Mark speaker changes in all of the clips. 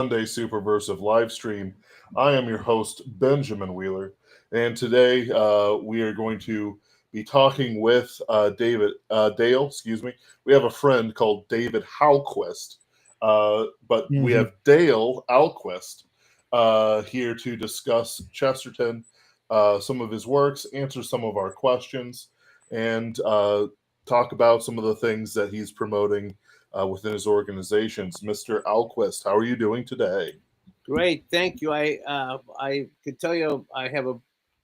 Speaker 1: Sunday Superversive Livestream. I am your host, Benjamin Wheeler, and today we are going to be talking with Dale. Excuse me. We have a friend called David Ahlquist, but we
Speaker 2: Mhm.
Speaker 1: have Dale Ahlquist here to discuss Chesterton, some of his works, answer some of our questions, and talk about some of the things that he's promoting within his organizations. Mr. Ahlquist, how are you doing today?
Speaker 3: Great, thank you. I could tell you I have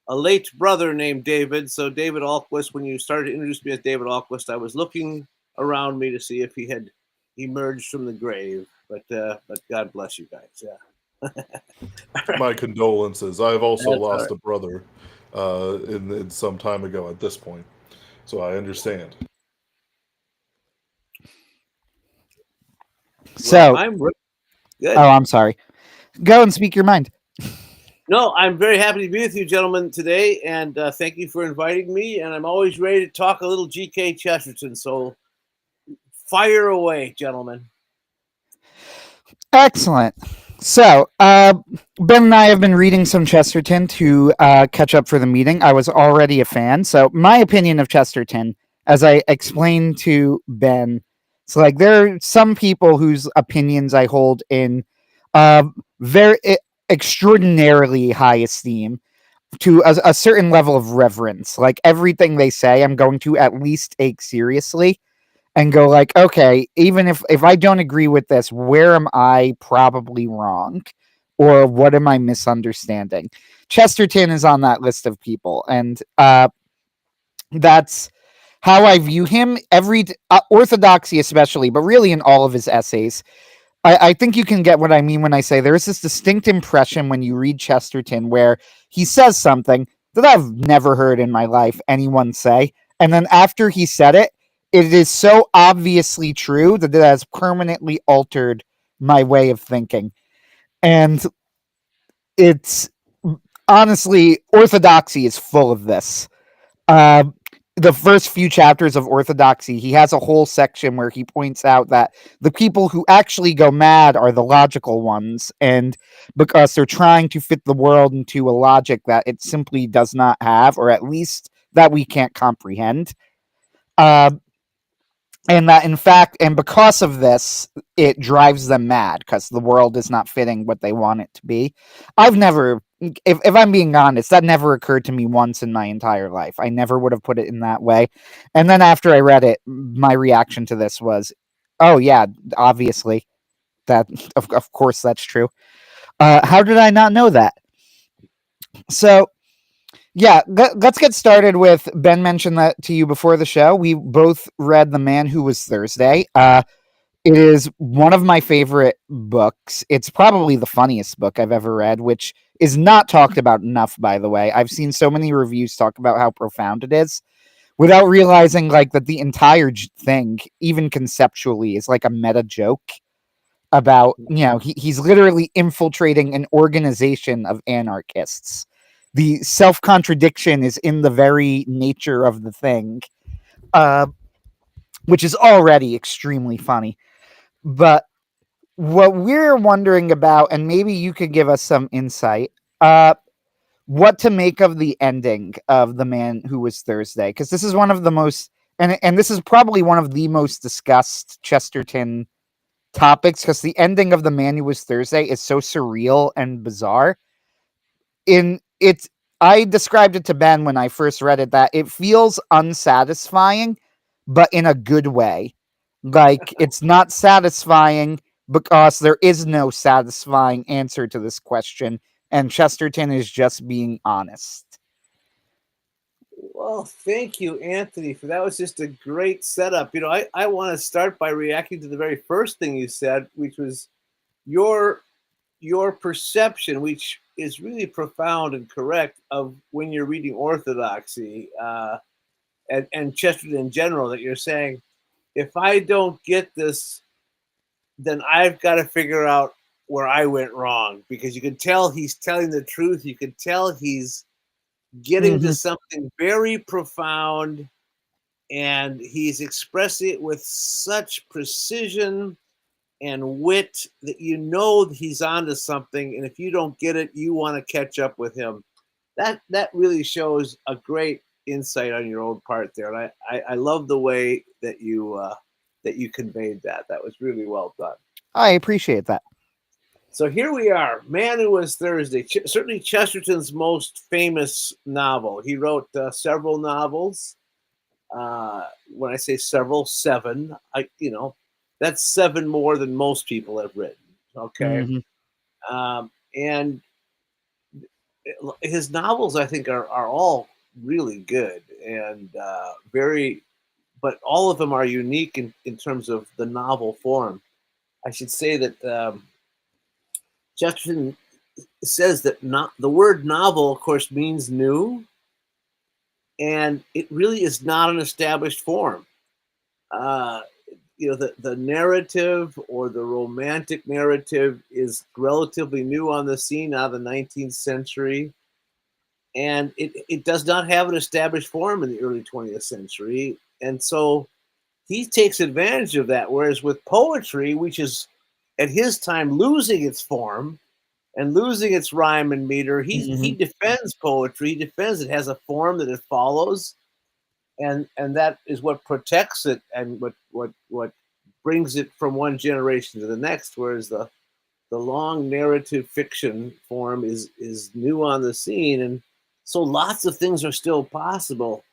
Speaker 3: a late brother named David. So David Ahlquist. When you started to introduce me as David Ahlquist, I was looking around me to see if he had emerged from the grave. But God bless you guys. Yeah.
Speaker 1: My condolences. I've also
Speaker 3: That's all right.
Speaker 1: lost a brother in some time ago at this point, so I understand.
Speaker 3: Well,
Speaker 2: So,
Speaker 3: good.
Speaker 2: oh, I'm sorry. Go and speak your mind.
Speaker 3: No, I'm very happy to be with you, gentlemen, today, and thank you for inviting me. And I'm always ready to talk a little G.K. Chesterton. So fire away, gentlemen.
Speaker 2: Excellent. So, Ben and I have been reading some Chesterton to catch up for the meeting. I was already a fan. So, my opinion of Chesterton, as I explained to Ben, it's like there are some people whose opinions I hold in very extraordinarily high esteem to a certain level of reverence. Like everything they say, I'm going to at least take seriously and go like, okay, even if I don't agree with this, where am I probably wrong, or what am I misunderstanding? Chesterton is on that list of people, and that's how I view him. Orthodoxy, especially, but really in all of his essays. I think you can get what I mean when I say there's this distinct impression when you read Chesterton where he says something that I've never heard in my life anyone say. And then after he said it, it is so obviously true that it has permanently altered my way of thinking. And it's honestly, orthodoxy is full of this. Uh, the first few chapters of Orthodoxy, he has a whole section where he points out that the people who actually go mad are the logical ones, and because they're trying to fit the world into a logic that it simply does not have, or at least that we can't comprehend. Uh, and that in fact, and because of this, it drives them mad because the world is not fitting what they want it to be. I've never, if I'm being honest, that never occurred to me once in my entire life. I never would have put it in that way. And then after I read it, my reaction to this was, oh yeah, obviously that, of course that's true. How did I not know that? So yeah, let's get started with Ben mentioned that to you before the show. We both read The Man Who Was Thursday. It is one of my favorite books. It's probably the funniest book I've ever read, which is not talked about enough, by the way. I've seen so many reviews talk about how profound it is without realizing like that the entire thing, even conceptually, is like a meta joke about, he's literally infiltrating an organization of anarchists. The self-contradiction is in the very nature of the thing, uh, which is already extremely funny. But what we're wondering about, and maybe you could give us some insight, what to make of the ending of The Man Who Was Thursday, because this is one of the most, and this is probably one of the most discussed Chesterton topics, because the ending of The Man Who Was Thursday is so surreal and bizarre. I described it to Ben when I first read it that it feels unsatisfying, but in a good way. Like it's not satisfying because there is no satisfying answer to this question, and Chesterton is just being honest.
Speaker 3: Well, thank you, Anthony, for that was just a great setup. I want to start by reacting to the very first thing you said, which was your your perception, which is really profound and correct, of when you're reading Orthodoxy and Chesterton in general, that you're saying, if I don't get this, then I've got to figure out where I went wrong, because you can tell he's telling the truth. You can tell he's getting to
Speaker 2: Mm-hmm.
Speaker 3: something very profound, and he's expressing it with such precision and wit that you know he's onto something, and if you don't get it, you want to catch up with him. That really shows a great insight on your own part there, and I love the way that you conveyed that. That was really well done.
Speaker 2: I appreciate that.
Speaker 3: So here we are, Man Who Was Thursday. Certainly Chesterton's most famous novel. He wrote several novels. When I say several, 7. That's 7 more than most people have written. Okay, and his novels, I think, are all really good and very, but all of them are unique in terms of the novel form. I should say that Chesterton says that the word novel, of course, means new, and it really is not an established form. The narrative or the romantic narrative is relatively new on the scene out of the 19th century, and it does not have an established form in the early 20th century, and so he takes advantage of that. Whereas with poetry, which is at his time losing its form and losing its rhyme and meter, he defends poetry. He defends it has a form that it follows, and that is what protects it and what brings it from one generation to the next. Whereas the long narrative fiction form is new on the scene, and so lots of things are still possible.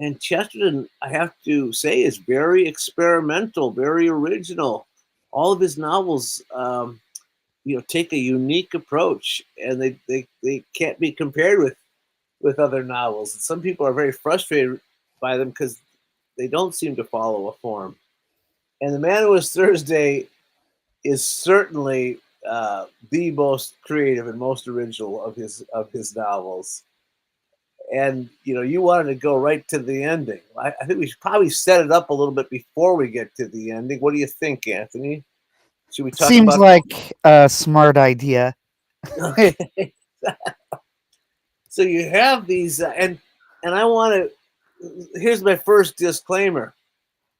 Speaker 3: And Chesterton, I have to say, is very experimental, very original. All of his novels, take a unique approach, and they can't be compared with other novels. And some people are very frustrated by them because they don't seem to follow a form. And The Man Who Was Thursday is certainly the most creative and most original of his novels. And you wanted to go right to the ending. I think we should probably set it up a little bit before we get to the ending. What do you think, Anthony? Should we talk
Speaker 2: Seems
Speaker 3: about
Speaker 2: like a smart idea.
Speaker 3: Okay. So you have these, and I want to. Here's my first disclaimer: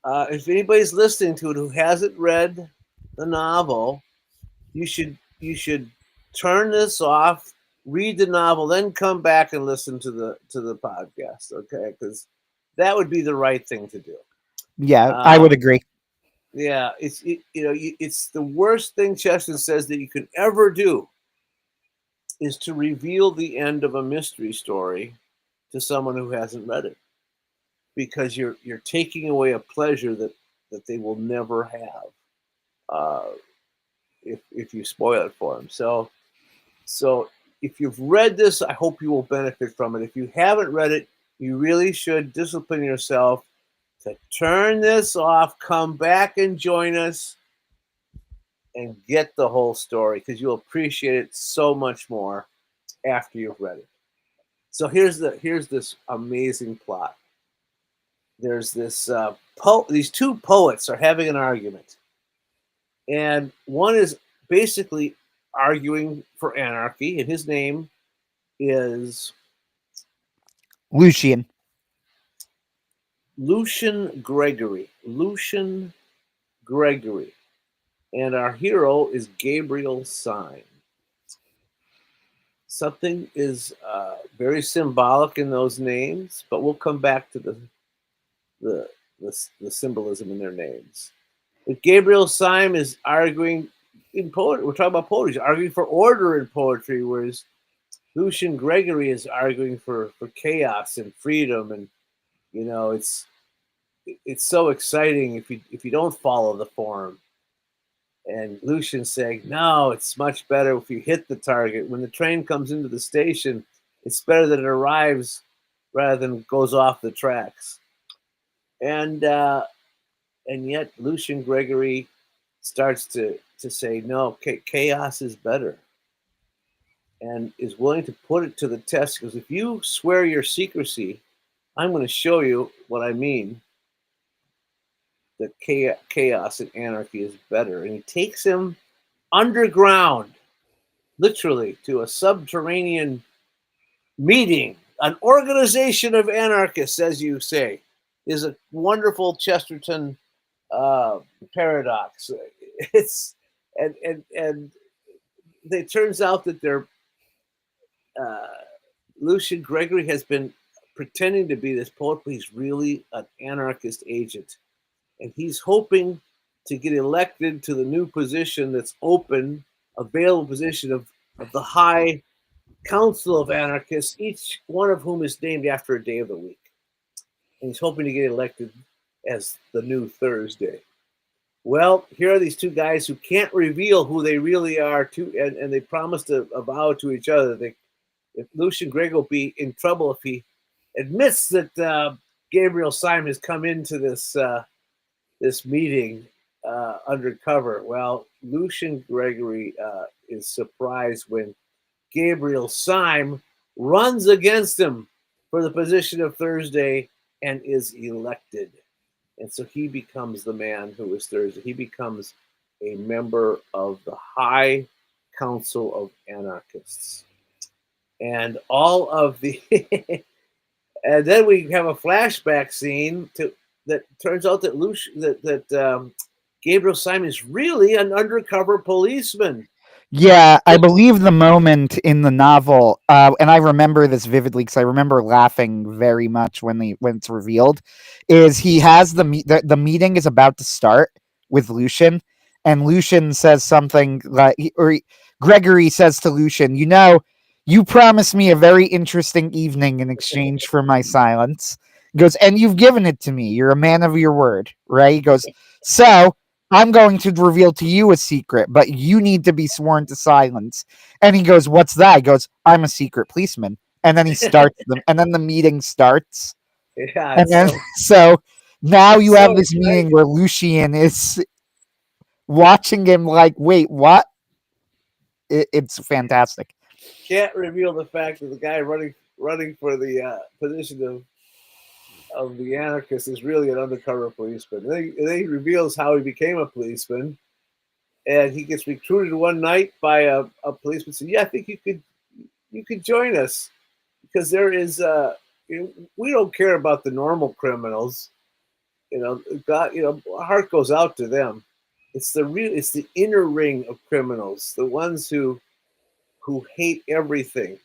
Speaker 3: if anybody's listening to it who hasn't read the novel, you should turn this off, read the novel, then come back and listen to the podcast. Okay, because that would be the right thing to do.
Speaker 2: Yeah, I would agree.
Speaker 3: Yeah, it's the worst thing Chesterton says that you could ever do is to reveal the end of a mystery story to someone who hasn't read it, because you're taking away a pleasure that they will never have if you spoil it for them. So if you've read this, I hope you will benefit from it. If you haven't read it, you really should discipline yourself to turn this off, come back and join us, and get the whole story, because you'll appreciate it so much more after you've read it. So here's this amazing plot. There's this these 2 poets are having an argument, and one is basically arguing for anarchy, and his name is
Speaker 2: Lucian
Speaker 3: Gregory. Lucian Gregory. And our hero is Gabriel Syme. Something is very symbolic in those names, but we'll come back to the symbolism in their names. But Gabriel Syme is arguing in poetry. We're talking about poetry. He's arguing for order in poetry, whereas Lucian Gregory is arguing for chaos and freedom. And it's so exciting if you don't follow the form. And Lucian's saying, no, it's much better if you hit the target. When the train comes into the station, it's better that it arrives rather than goes off the tracks. And yet Lucian Gregory starts to say, no, chaos is better, and is willing to put it to the test, because if you swear your secrecy, I'm going to show you what I mean, that chaos and anarchy is better. And he takes him underground, literally, to a subterranean meeting, an organization of anarchists, as you say, is a wonderful Chesterton paradox. it's and it turns out that they're Lucian Gregory has been pretending to be this poet, but he's really an anarchist agent, and he's hoping to get elected to the new position that's open, available position of the High Council of Anarchists, each one of whom is named after a day of the week. And he's hoping to get elected as the new Thursday. Well, here are these two guys who can't reveal who they really are, and they promised a vow to each other. If Lucian Gregg will be in trouble if he admits that Gabriel Syme has come into this meeting undercover. Well, Lucian Gregory is surprised when Gabriel Syme runs against him for the position of Thursday and is elected. And so he becomes the man who is Thursday. He becomes a member of the High Council of Anarchists. And all of the and then we have a flashback scene that turns out that Gabriel Syme is really an undercover policeman.
Speaker 2: Yeah, I believe the moment in the novel, and I remember this vividly because I remember laughing very much when it's revealed, is he has the meeting is about to start with Lucian, and Lucian says something like, Gregory says to Lucian, you promised me a very interesting evening in exchange for my silence. He goes, and you've given it to me. You're a man of your word, right? He goes, so I'm going to reveal to you a secret, but you need to be sworn to silence. And he goes, what's that? He goes, I'm a secret policeman. And then he starts them, and then the meeting starts.
Speaker 3: Yeah.
Speaker 2: And then so now you have this meeting where Lucian is watching him like, wait, what? It's fantastic.
Speaker 3: Can't reveal the fact that the guy running for the position of the anarchist is really an undercover policeman. And then he reveals how he became a policeman, and he gets recruited one night by a policeman. Said, "Yeah, I think you could join us because there is we don't care about the normal criminals. God, our heart goes out to them. It's the inner ring of criminals, the ones who hate everything.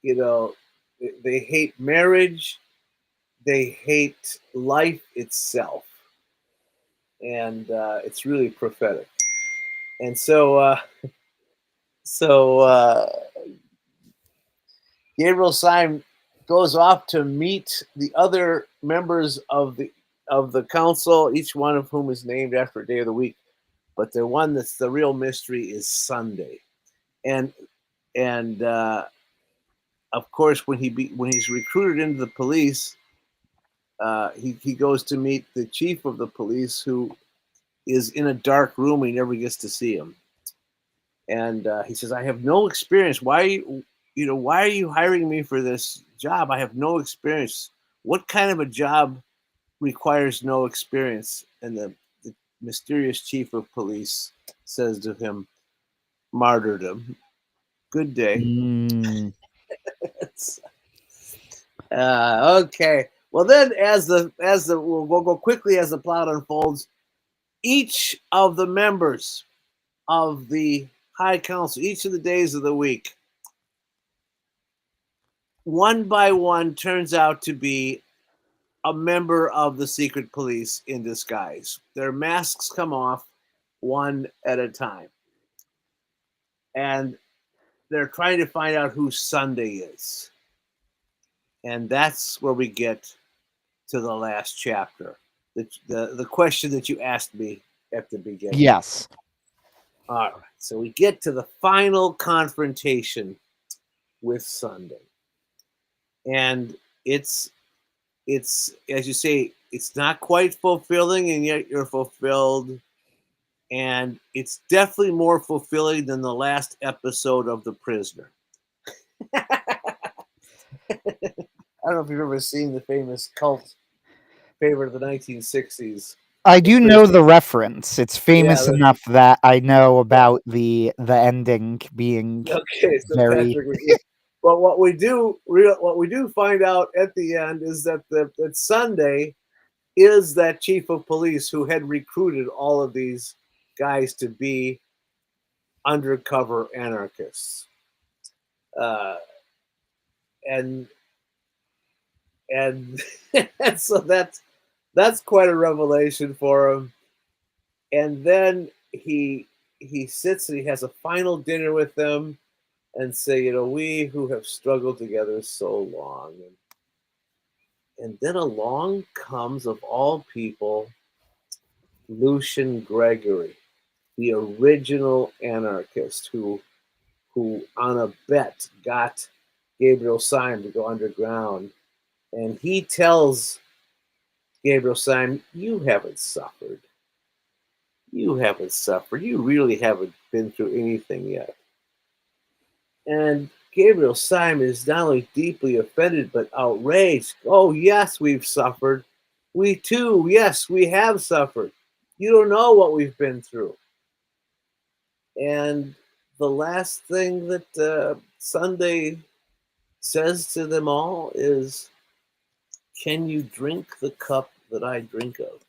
Speaker 3: They hate marriage. They hate life itself, and it's really prophetic. And so Gabriel Syme goes off to meet the other members of the council, each one of whom is named after a day of the week. But the one that's the real mystery is Sunday, and of course when he's recruited into the police. He goes to meet the chief of the police, who is in a dark room. He never gets to see him, and he says, "I have no experience. Why are you hiring me for this job? I have no experience. What kind of a job requires no experience?" And the mysterious chief of police says to him, "Martyrdom. Good day." Okay. Well, then, we'll go quickly as the plot unfolds. Each of the members of the High Council, each of the days of the week, one by one, turns out to be a member of the secret police in disguise. Their masks come off one at a time, and they're trying to find out who Sunday is, and that's where we get to the last chapter. The question that you asked me at the beginning.
Speaker 2: Yes.
Speaker 3: All right. So we get to the final confrontation with Sunday. And it's as you say, it's not quite fulfilling, and yet you're fulfilled. And it's definitely more fulfilling than the last episode of The Prisoner. I don't know if you've ever seen the famous cult favorite of the 1960s.
Speaker 2: I do know the reference. It's famous enough that I know about the ending being very.
Speaker 3: But what we do find out at the end is that that Sunday is that chief of police who had recruited all of these guys to be undercover anarchists, uh, and and and so that's quite a revelation for him. And then he sits and he has a final dinner with them and say, we who have struggled together so long. And then along comes, of all people, Lucian Gregory, the original anarchist who on a bet got Gabriel Syme to go underground. And he tells Gabriel Syme, you haven't suffered. You haven't suffered. You really haven't been through anything yet. And Gabriel Syme is not only deeply offended, but outraged. Oh, yes, we've suffered. We too, yes, we have suffered. You don't know what we've been through. And the last thing that Sunday says to them all is, can you drink the cup that I drink of?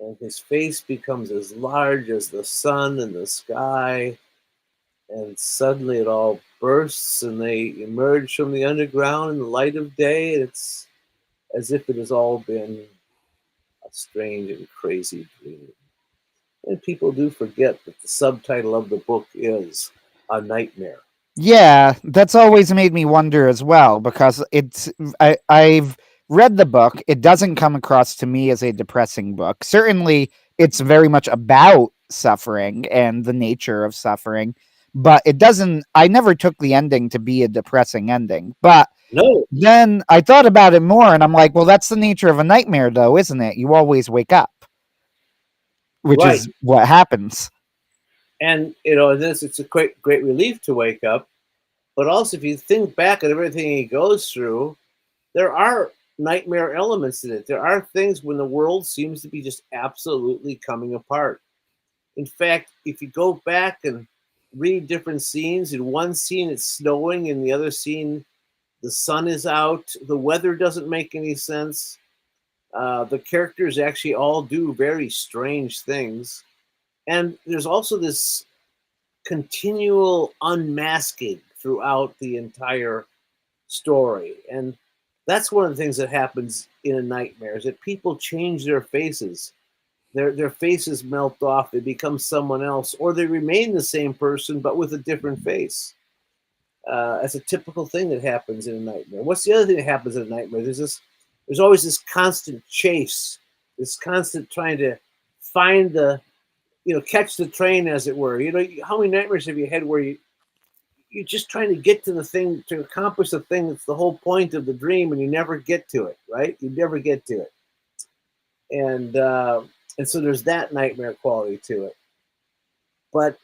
Speaker 3: And his face becomes as large as the sun and the sky. And suddenly it all bursts and they emerge from the underground in the light of day. And it's as if it has all been a strange and crazy dream. And people do forget that the subtitle of the book is A Nightmare.
Speaker 2: Yeah, that's always made me wonder as well, because I've read the book. It doesn't come across to me as a depressing book. Certainly, it's very much about suffering and the nature of suffering, but it doesn't. I never took the ending to be a depressing ending. But
Speaker 3: No.
Speaker 2: then I thought about it more, and I'm like, well, that's the nature of a nightmare, though, isn't it? You always wake up, which
Speaker 3: Right.
Speaker 2: is what happens.
Speaker 3: And it's a great relief to wake up. But also, if you think back at everything he goes through, there are nightmare elements in it. There are things when the world seems to be just absolutely coming apart. In fact, if you go back and read different scenes, in one scene it's snowing, in the other scene the sun is out. The weather doesn't make any sense. The characters actually all do very strange things. And there's also this continual unmasking throughout the entire story. And that's one of the things that happens in a nightmare, is that people change their faces. Their faces melt off, they become someone else, or they remain the same person but with a different face. That's a typical thing that happens in a nightmare. What's the other thing that happens in a nightmare? There's always this constant chase, this constant trying to find catch the train, as it were. How many nightmares have you had where you're just trying to get to the thing, to accomplish the thing that's the whole point of the dream, and you never get to it, right? You never get to it. And so there's that nightmare quality to it. But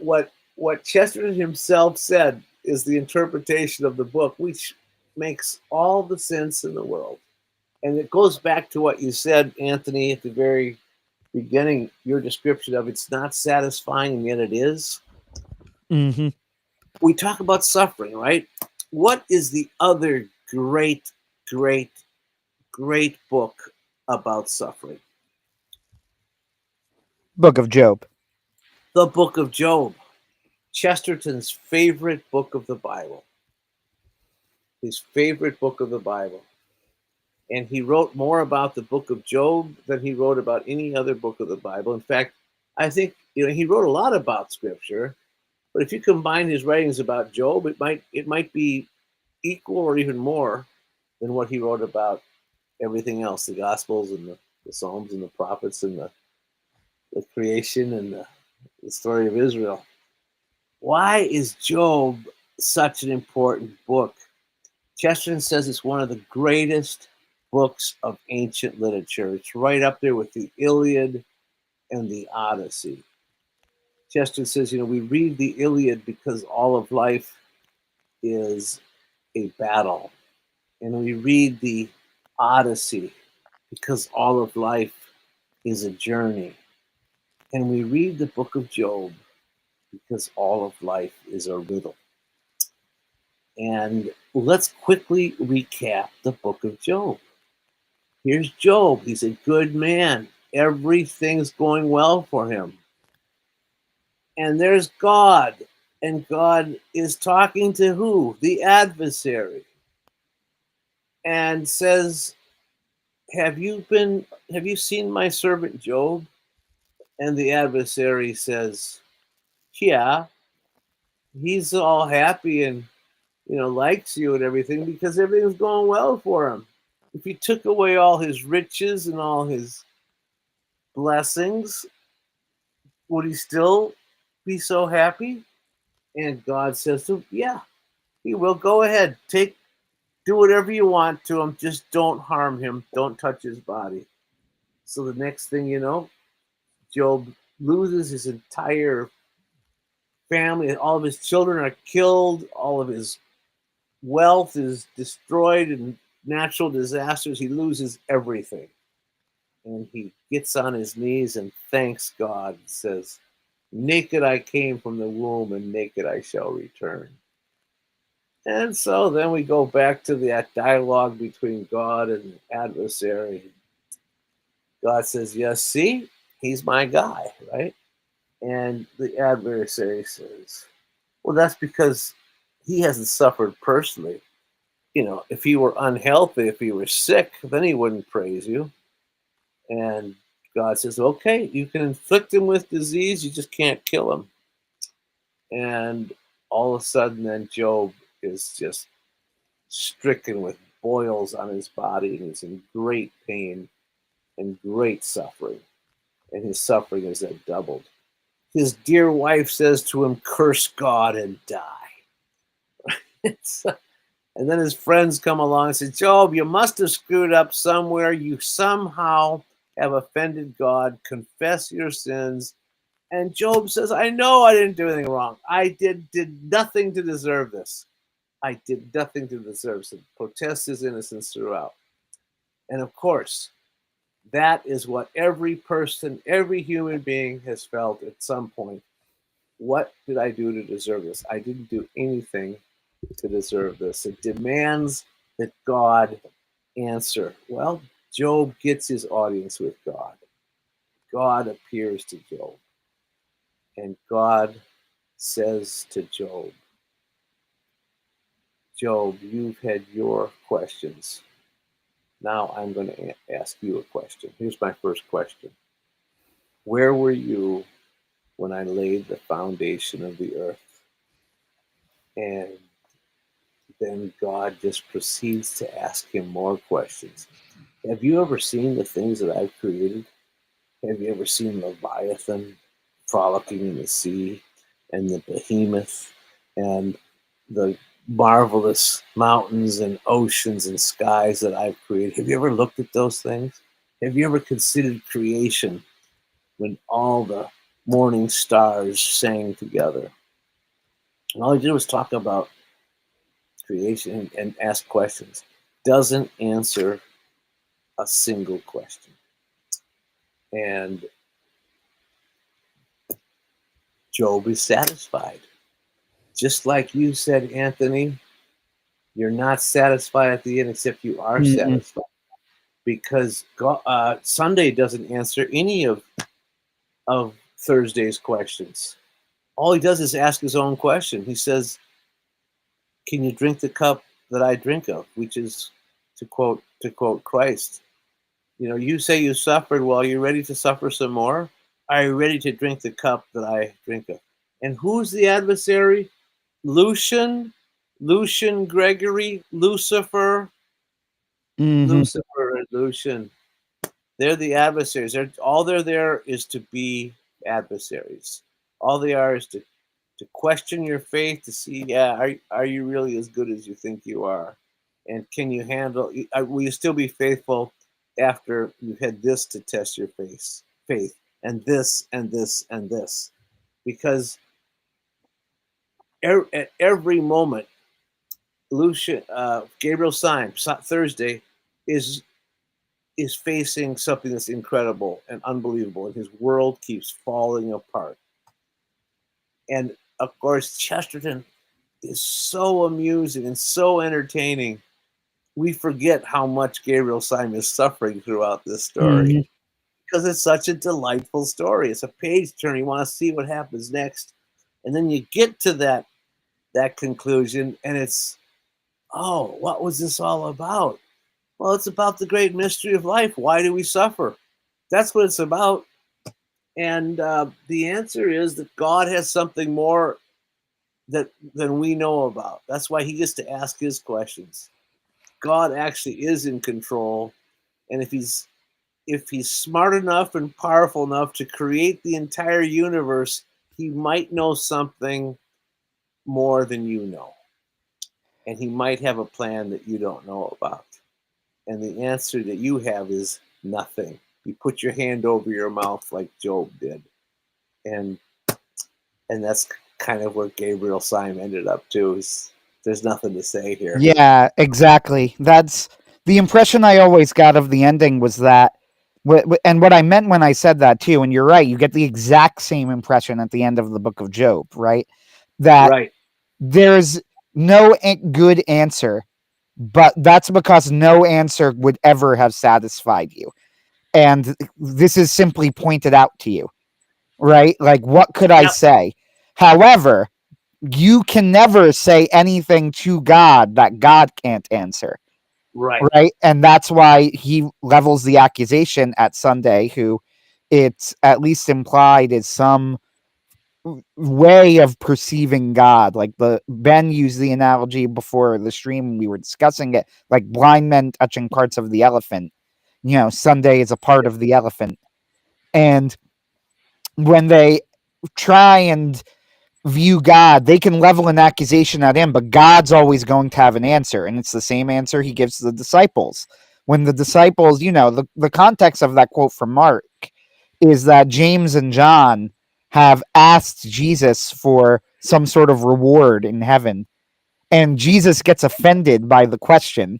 Speaker 3: what Chesterton himself said is the interpretation of the book, which makes all the sense in the world. And it goes back to what you said, Anthony, at the very beginning, your description of it's not satisfying, and yet it is.
Speaker 2: Mm-hmm.
Speaker 3: We talk about suffering, right? What is the other great book about suffering?
Speaker 2: Book of Job.
Speaker 3: The Book of Job. Chesterton's favorite book of the Bible. His favorite book of the Bible. And he wrote more about the Book of Job than he wrote about any other book of the Bible. In fact, I think he wrote a lot about Scripture, but if you combine his writings about Job, it might be equal or even more than what he wrote about everything else, the Gospels and the Psalms and the prophets and the creation and the story of Israel. Why is Job such an important book? Chesterton says it's one of the greatest books of ancient literature. It's right up there with the Iliad and the Odyssey. Chesterton says, we read the Iliad because all of life is a battle. And we read the Odyssey because all of life is a journey. And we read the book of Job because all of life is a riddle. And let's quickly recap the book of Job. Here's Job. He's a good man. everything's going well for him. And there's God, and God is talking to who? The adversary. And says, have you seen my servant Job? And the adversary says, yeah, he's all happy and likes you and everything because everything's going well for him. If you took away all his riches and all his blessings, would he still be so happy? And God says to him, yeah, he will. Go ahead, do whatever you want to him, just don't harm him, don't touch his body. So the next thing you know, Job loses his entire family. All of his children are killed. All of his wealth is destroyed in natural disasters. He loses everything. And he gets on his knees and thanks God and says, naked I came from the womb and naked I shall return. And so then we go back to that dialogue between God and the adversary. God says, yes, see, he's my guy, right? And the adversary says, well, that's because he hasn't suffered personally. If he were unhealthy, if he were sick, then he wouldn't praise you. And God says, okay, you can inflict him with disease, you just can't kill him. And all of a sudden, then Job is just stricken with boils on his body, and he's in great pain and great suffering. And his suffering is then doubled. His dear wife says to him, curse God and die. And then his friends come along and say, Job, you must have screwed up somewhere. You somehow have offended God. Confess your sins. And Job says, I know I didn't do anything wrong. I did nothing to deserve this. I did nothing to deserve this. Protests his innocence throughout. And of course, that is what every person, every human being has felt at some point. What did I do to deserve this? I didn't do anything to deserve this. It demands that God answer. Well, Job gets his audience with God. God appears to Job. And God says to Job, Job, you've had your questions. Now I'm going to ask you a question. Here's my first question. Where were you when I laid the foundation of the earth? And then God just proceeds to ask him more questions. Have you ever seen the things that I've created? Have you ever seen Leviathan frolicking in the sea, and the behemoth, and the marvelous mountains and oceans and skies that I've created? Have you ever looked at those things? Have you ever considered creation when all the morning stars sang together? And all he did was talk about creation and ask questions. Doesn't answer a single question. And Job is satisfied. Just like you said, Anthony, you're not satisfied at the end, except you are satisfied. Because God, Sunday doesn't answer any of Thursday's questions. All he does is ask his own question. He says, can you drink the cup that I drink of? Which is, to quote Christ, you say you suffered. Well, are you ready to suffer some more? Are you ready to drink the cup that I drink of? And who's the adversary? Lucian Gregory, Lucifer. Lucifer and Lucian. They're the adversaries. All they're there is to be adversaries. All they are is to question your faith, to see, are you really as good as you think you are? And can you handle, will you still be faithful after you've had this to test your faith, and this, and this, and this? Because at every moment, Gabriel Syme, Thursday, is facing something that's incredible and unbelievable, and his world keeps falling apart. And of course, Chesterton is so amusing and so entertaining. We forget how much Gabriel Syme is suffering throughout this story, because it's such a delightful story. It's a page turner. You want to see what happens next, and then you get to that conclusion, and it's, oh, what was this all about? Well, it's about the great mystery of life. Why do we suffer? That's what it's about. And the answer is that God has something more than we know about. That's why he gets to ask his questions. God actually is in control, and if he's smart enough and powerful enough to create the entire universe, he might know something more than you know, and he might have a plan that you don't know about. And the answer that you have is nothing. You put your hand over your mouth like Job did, and that's kind of where Gabriel Syme ended up too. There's nothing to say here.
Speaker 2: Yeah, exactly. That's the impression I always got of the ending was that, and what I meant when I said that too, and you're right, you get the exact same impression at the end of the book of Job, right? That
Speaker 3: Right.
Speaker 2: there's no good answer, but that's because no answer would ever have satisfied you. And this is simply pointed out to you, right? Like, what could I say? However, you can never say anything to God that God can't answer. Right. And that's why he levels the accusation at Sunday, who it's at least implied is some way of perceiving God. Like Ben used the analogy before the stream, we were discussing it, like blind men touching parts of the elephant. You know, Sunday is a part of the elephant. And when they try and view God, they can level an accusation at him, but God's always going to have an answer. And it's the same answer he gives to the disciples. When the disciples, you know, the context of that quote from Mark is that James and John have asked Jesus for some sort of reward in heaven. And Jesus gets offended by the question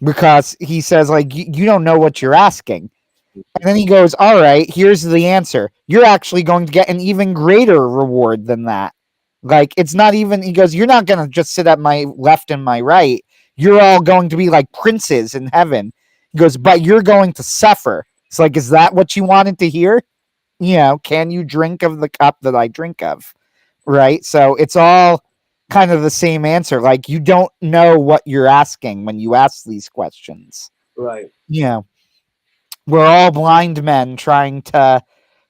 Speaker 2: because he says, like, you don't know what you're asking. And then he goes, all right, here's the answer. You're actually going to get an even greater reward than that. Like, it's not even, he goes, you're not going to just sit at my left and my right. You're all going to be like princes in heaven. He goes, but you're going to suffer. It's like, is that what you wanted to hear? You know, can you drink of the cup that I drink of? Right? So it's all kind of the same answer. Like, you don't know what you're asking when you ask these questions.
Speaker 3: Right.
Speaker 2: You know, we're all blind men trying to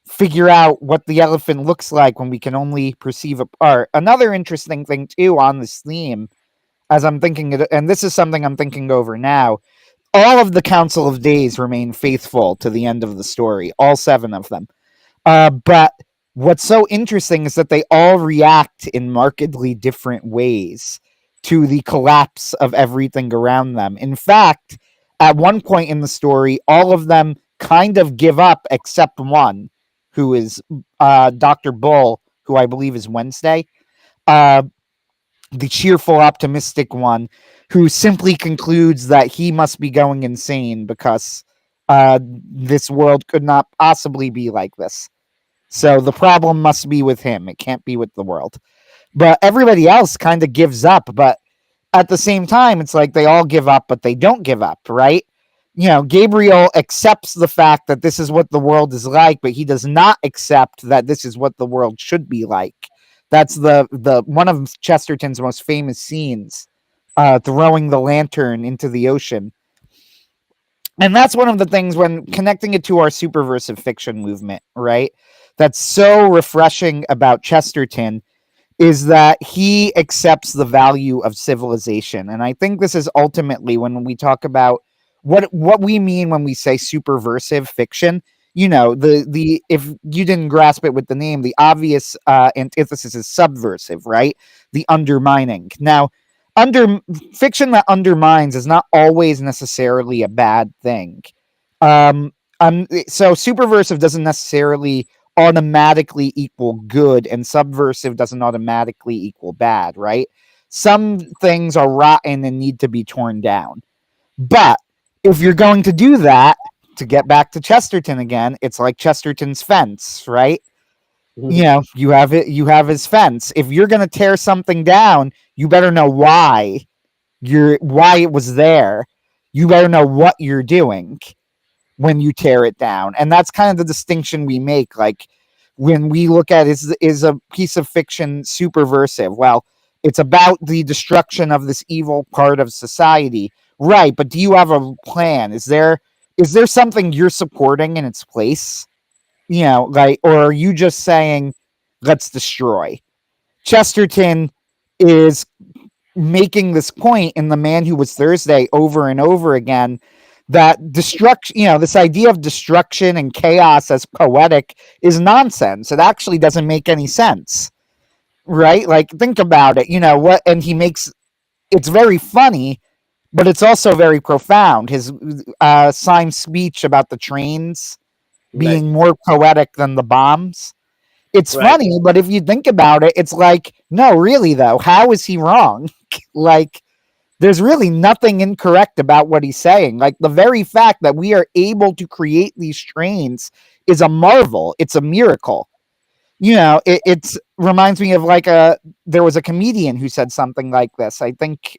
Speaker 2: figure out what the elephant looks like when we can only perceive a part. Another interesting thing, too, on this theme, as I'm thinking, and this is something I'm thinking over now, all of the Council of Days remain faithful to the end of the story, all 7 of them. But what's so interesting is that they all react in markedly different ways to the collapse of everything around them. In fact, at one point in the story, all of them kind of give up except one, who is Dr. Bull, who I believe is Wednesday, the cheerful, optimistic one, who simply concludes that he must be going insane because this world could not possibly be like this. So the problem must be with him. It can't be with the world. But everybody else kind of gives up. But at the same time, it's like they all give up, but they don't give up, right? You know, Gabriel accepts the fact that this is what the world is like, but he does not accept that this is what the world should be like. That's the one of Chesterton's most famous scenes, throwing the lantern into the ocean. And that's one of the things when connecting it to our superversive fiction movement, right? That's so refreshing about Chesterton is that he accepts the value of civilization. And I think this is ultimately when we talk about what we mean when we say superversive fiction. You know, the if you didn't grasp it with the name, the obvious antithesis is subversive, right? The undermining. Now, fiction that undermines is not always necessarily a bad thing. So superversive doesn't necessarily automatically equal good, and subversive doesn't automatically equal bad, right? Some things are rotten and need to be torn down. But if you're going to do that, to get back to Chesterton again, it's like Chesterton's fence, right? You know, you have his fence. If you're going to tear something down, you better know why it was there. You better know what you're doing. when you tear it down. And that's kind of the distinction we make. Like when we look at is a piece of fiction superversive? Well, it's about the destruction of this evil part of society. Right, but do you have a plan? Is there something you're supporting in its place? Like, or are you just saying, let's destroy? Chesterton is making this point in The Man Who Was Thursday over and over again, that destruction, this idea of destruction and chaos as poetic is nonsense. It actually doesn't make any sense, right? Like, think about it. What? And it's very funny, but it's also very profound. His signed speech about the trains being more poetic than the bombs. It's funny, but if you think about it, it's like, no, really though, how is he wrong? Like, there's really nothing incorrect about what he's saying. Like, the very fact that we are able to create these trains is a marvel. It's a miracle. It reminds me of there was a comedian who said something like this. I think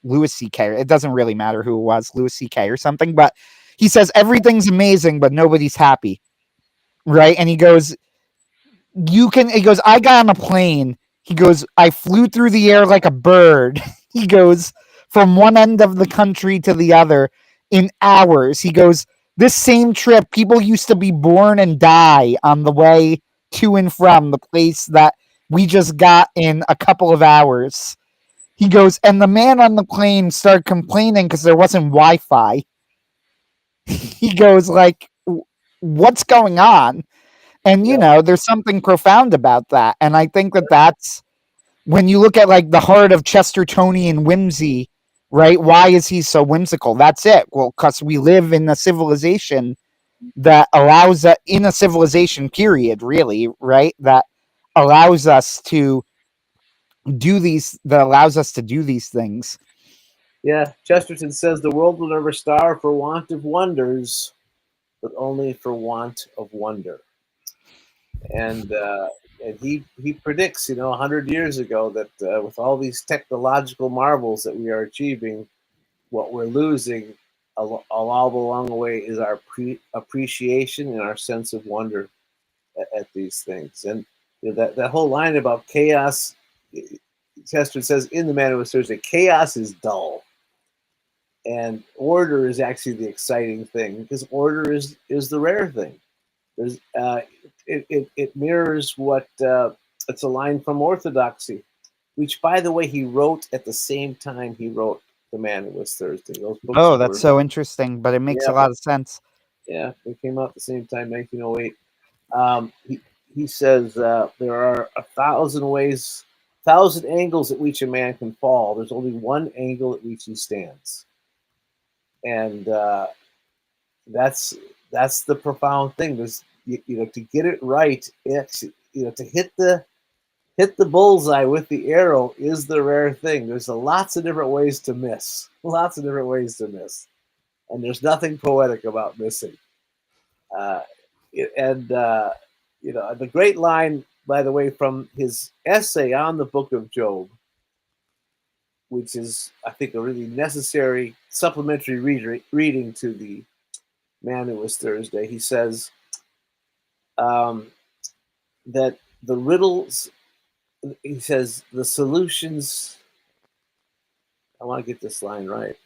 Speaker 2: Louis C.K. It doesn't really matter who it was, Louis C.K. or something, but he says everything's amazing, but nobody's happy, right? And he goes, I got on a plane. He goes, I flew through the air like a bird. He goes, from one end of the country to the other in hours. He goes, this same trip, people used to be born and die on the way to and from the place that we just got in a couple of hours. He goes, and the man on the plane started complaining because there wasn't Wi-Fi. He goes, like, what's going on? And, there's something profound about that. And I think that's when you look at like the heart of Chestertonian whimsy, right? Why is he so whimsical? That's it. Well, because we live in a civilization that allows in a civilization period, really, right? That allows us to do these things.
Speaker 3: Yeah, Chesterton says the world will never starve for want of wonders, but only for want of wonder. And he predicts, 100 years ago that with all these technological marvels that we are achieving, what we're losing along the way is our appreciation and our sense of wonder at these things. And that whole line about chaos, Chesterton says in The Man Who Was Thursday, chaos is dull. And order is actually the exciting thing, because order is the rare thing. There's it mirrors what it's a line from Orthodoxy, which, by the way, he wrote at the same time he wrote The Man Who Was Thursday. Those books
Speaker 2: that's so interesting, but it makes a lot of sense.
Speaker 3: Yeah, they came out at the same time, 1908. He says there are 1,000 angles at which a man can fall. There's only one angle at which he stands. And that's the profound thing. There's to get it right, it's to hit the bullseye with the arrow is the rare thing. There's lots of different ways to miss. And there's nothing poetic about missing. The great line, by the way, from his essay on the Book of Job, which is, I think, a really necessary supplementary reading to The Man Who Was Thursday. He says that the riddles, he says the solutions, I want to get this line right.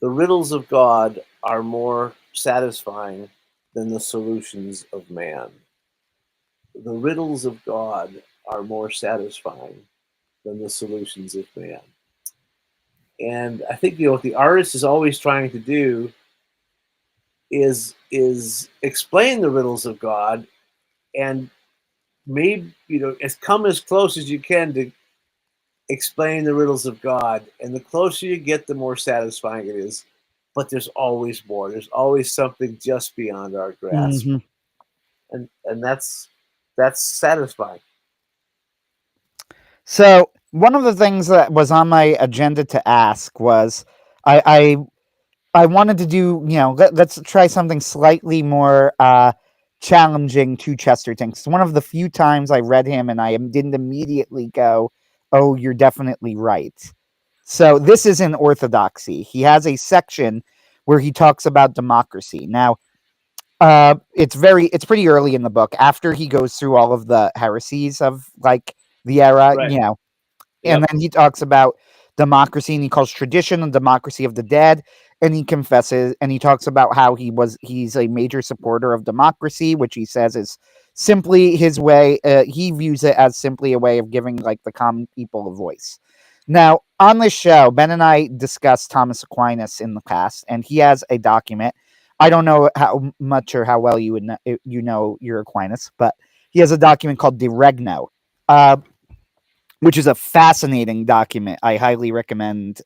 Speaker 3: The riddles of God are more satisfying than the solutions of man. The riddles of God are more satisfying than the solutions of man. And I think what the artist is always trying to do is explain the riddles of God, and maybe come as close as you can to explain the riddles of God. And the closer you get, the more satisfying it is. But there's always more. There's always something just beyond our grasp, and that's satisfying.
Speaker 2: So one of the things that was on my agenda to ask was, I wanted to do, let's try something slightly more challenging to Chesterton. It's one of the few times I read him and I didn't immediately go, oh, you're definitely right. So this is in Orthodoxy. He has a section where he talks about democracy. Now, it's pretty early in the book after he goes through all of the heresies of like the era,
Speaker 3: Right.
Speaker 2: you know, and
Speaker 3: Yep.
Speaker 2: then he talks about democracy, and he calls tradition and democracy of the dead, and he confesses, and he talks about how he's a major supporter of democracy, which he says is simply his way. He views it as simply a way of giving like the common people a voice. Now, on this show, Ben and I discussed Thomas Aquinas in the past, and he has a document. I don't know how much or how well you know your Aquinas, but he has a document called De Regno, which is a fascinating document. I highly recommend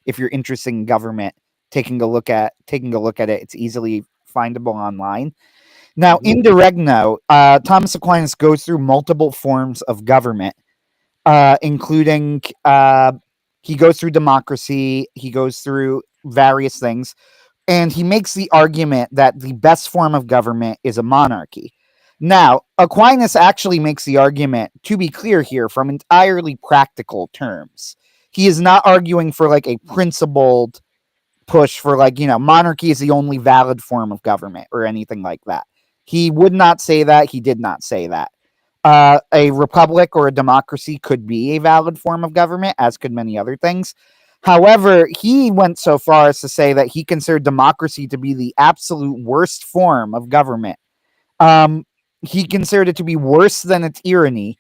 Speaker 2: if you're interested in government, taking a look at it. It's easily findable online. Now, in De Regno, Thomas Aquinas goes through multiple forms of government, including he goes through democracy, he goes through various things, and he makes the argument that the best form of government is a monarchy. Now, Aquinas actually makes the argument, to be clear here, from entirely practical terms. He is not arguing for like a principled push for like, monarchy is the only valid form of government or anything like that. He would not say that. He did not say that. A republic or a democracy could be a valid form of government, as could many other things. However, he went so far as to say that he considered democracy to be the absolute worst form of government. He considered it to be worse than a tyranny.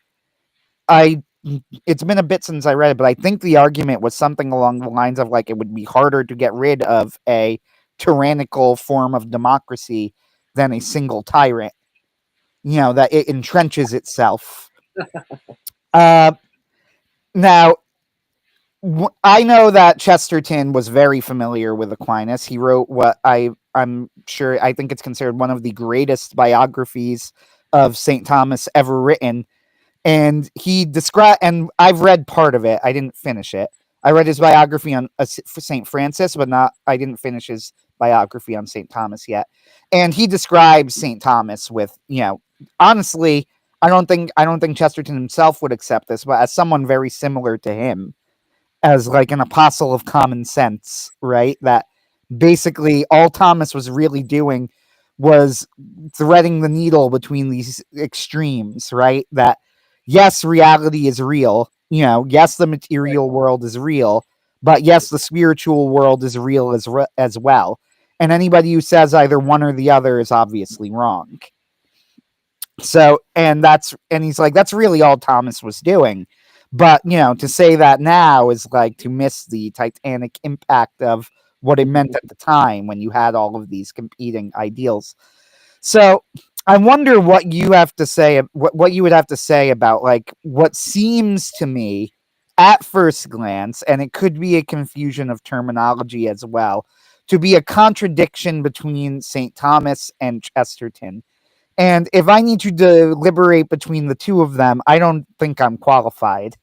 Speaker 2: It's been a bit since I read it, but I think the argument was something along the lines of like it would be harder to get rid of a tyrannical form of democracy than a single tyrant. That it entrenches itself. Now, I know that Chesterton was very familiar with Aquinas. He wrote what I think it's considered one of the greatest biographies of St. Thomas ever written. And he described, and I've read part of it. I didn't finish it. I read his biography on St. Francis, but I didn't finish his biography on St. Thomas yet. And he describes St. Thomas with, honestly, I don't think Chesterton himself would accept this, but as someone very similar to him, as like an apostle of common sense, right? That basically all Thomas was really doing was threading the needle between these extremes, right? That yes, reality is real, yes, the material world is real, but yes, the spiritual world is real as well. And anybody who says either one or the other is obviously wrong. So, and he's like, that's really all Thomas was doing. But, to say that now is like to miss the titanic impact of what it meant at the time when you had all of these competing ideals. So I wonder what you have to say, what you would have to say about like what seems to me at first glance, and it could be a confusion of terminology as well, to be a contradiction between St. Thomas and Chesterton. And if I need to deliberate between the two of them, I don't think I'm qualified.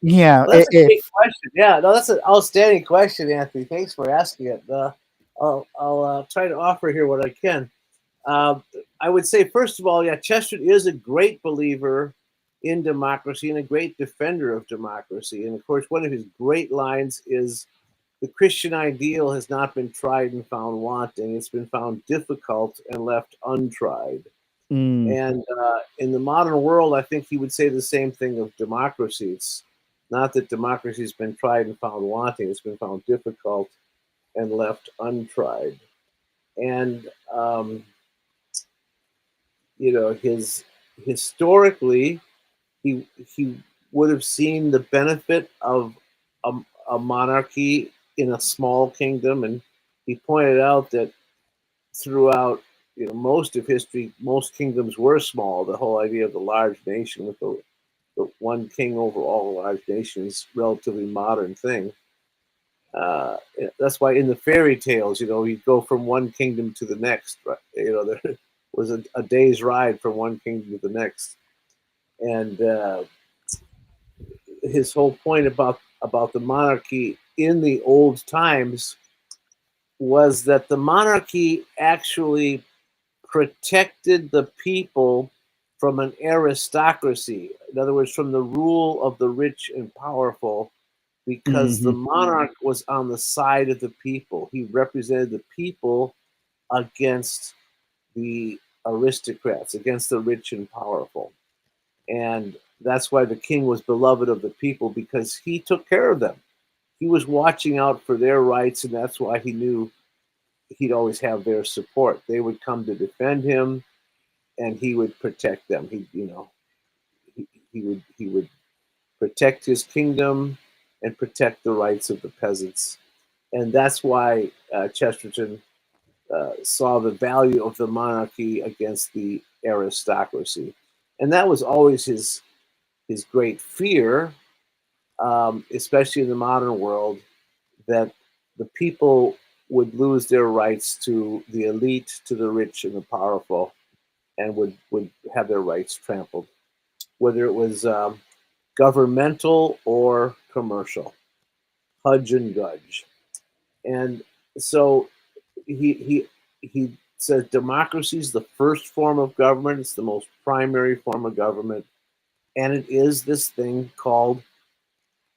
Speaker 2: Yeah,
Speaker 3: Well, that's a great question. Yeah, no, that's an outstanding question, Anthony. Thanks for asking it. I'll try to offer here what I can. I would say, first of all, yeah, Chesterton is a great believer in democracy and a great defender of democracy. And of course, one of his great lines is, "The Christian ideal has not been tried and found wanting. It's been found difficult and left untried." And in the modern world, I think he would say the same thing of democracy. It's not that democracy has been tried and found wanting. It's been found difficult and left untried. And, historically, he would have seen the benefit of a monarchy in a small kingdom. And he pointed out that throughout most of history, most kingdoms were small. The whole idea of the large nation with the one king over all the large nations, relatively modern thing. That's why in the fairy tales, you go from one kingdom to the next. Right? There was a day's ride from one kingdom to the next. And his whole point about the monarchy in the old times was that the monarchy actually protected the people from an aristocracy. In other words, from the rule of the rich and powerful, because the monarch was on the side of the people. He represented the people against the aristocrats, against the rich and powerful. And that's why the king was beloved of the people, because he took care of them. He was watching out for their rights, and that's why he knew he'd always have their support. They would come to defend him, and he would protect them. He would protect his kingdom and protect the rights of the peasants. And that's why Chesterton saw the value of the monarchy against the aristocracy. And that was always his great fear, especially in the modern world, that the people would lose their rights to the elite, to the rich and the powerful, and would have their rights trampled, whether it was governmental or commercial, hudge and gudge. And so he says democracy is the first form of government. It's the most primary form of government, and it is this thing called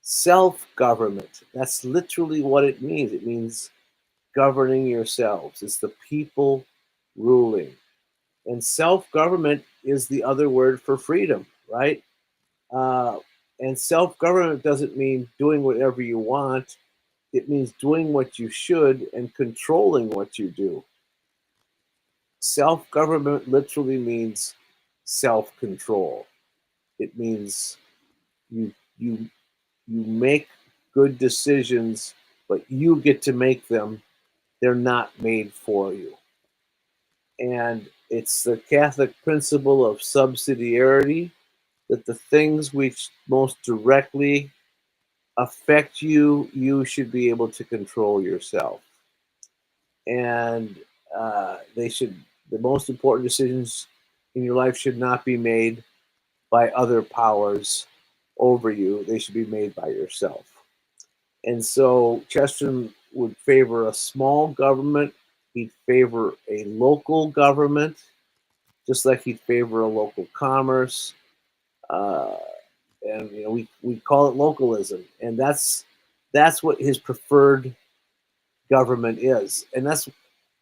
Speaker 3: self-government. That's literally what it means. It means governing yourselves. It's the people ruling. And self-government is the other word for freedom, right? And self-government doesn't mean doing whatever you want. It means doing what you should and controlling what you do. Self-government literally means self-control. It means you make good decisions, but you get to make them. They're not made for you. And it's the Catholic principle of subsidiarity, that the things which most directly affect you, you should be able to control yourself. And the most important decisions in your life should not be made by other powers over you. They should be made by yourself. And so Chesterton would favor a small government. He'd favor a local government, just like he'd favor a local commerce. And we call it localism, and that's what his preferred government is. And that's,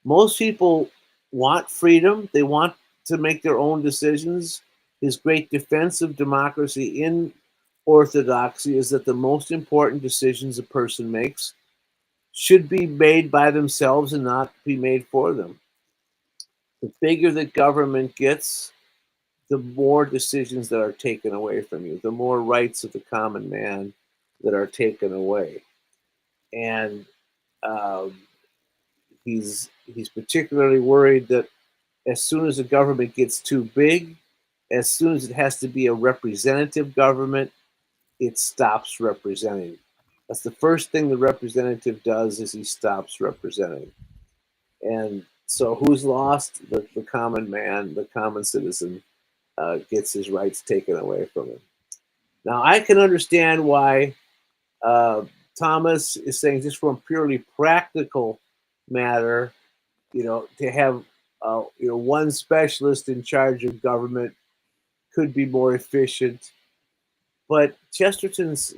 Speaker 3: most people want freedom. They want to make their own decisions. His great defense of democracy in orthodoxy is that the most important decisions a person makes should be made by themselves and not be made for them. The bigger the government gets, the more decisions that are taken away from you, the more rights of the common man that are taken away. And he's particularly worried that as soon as the government gets too big, as soon as it has to be a representative government, it stops representing. That's the first thing the representative does, is he stops representing. And so who's lost? The common man, the common citizen, gets his rights taken away from him. Now, I can understand why Thomas is saying, just from a purely practical matter, to have one specialist in charge of government could be more efficient. But Chesterton's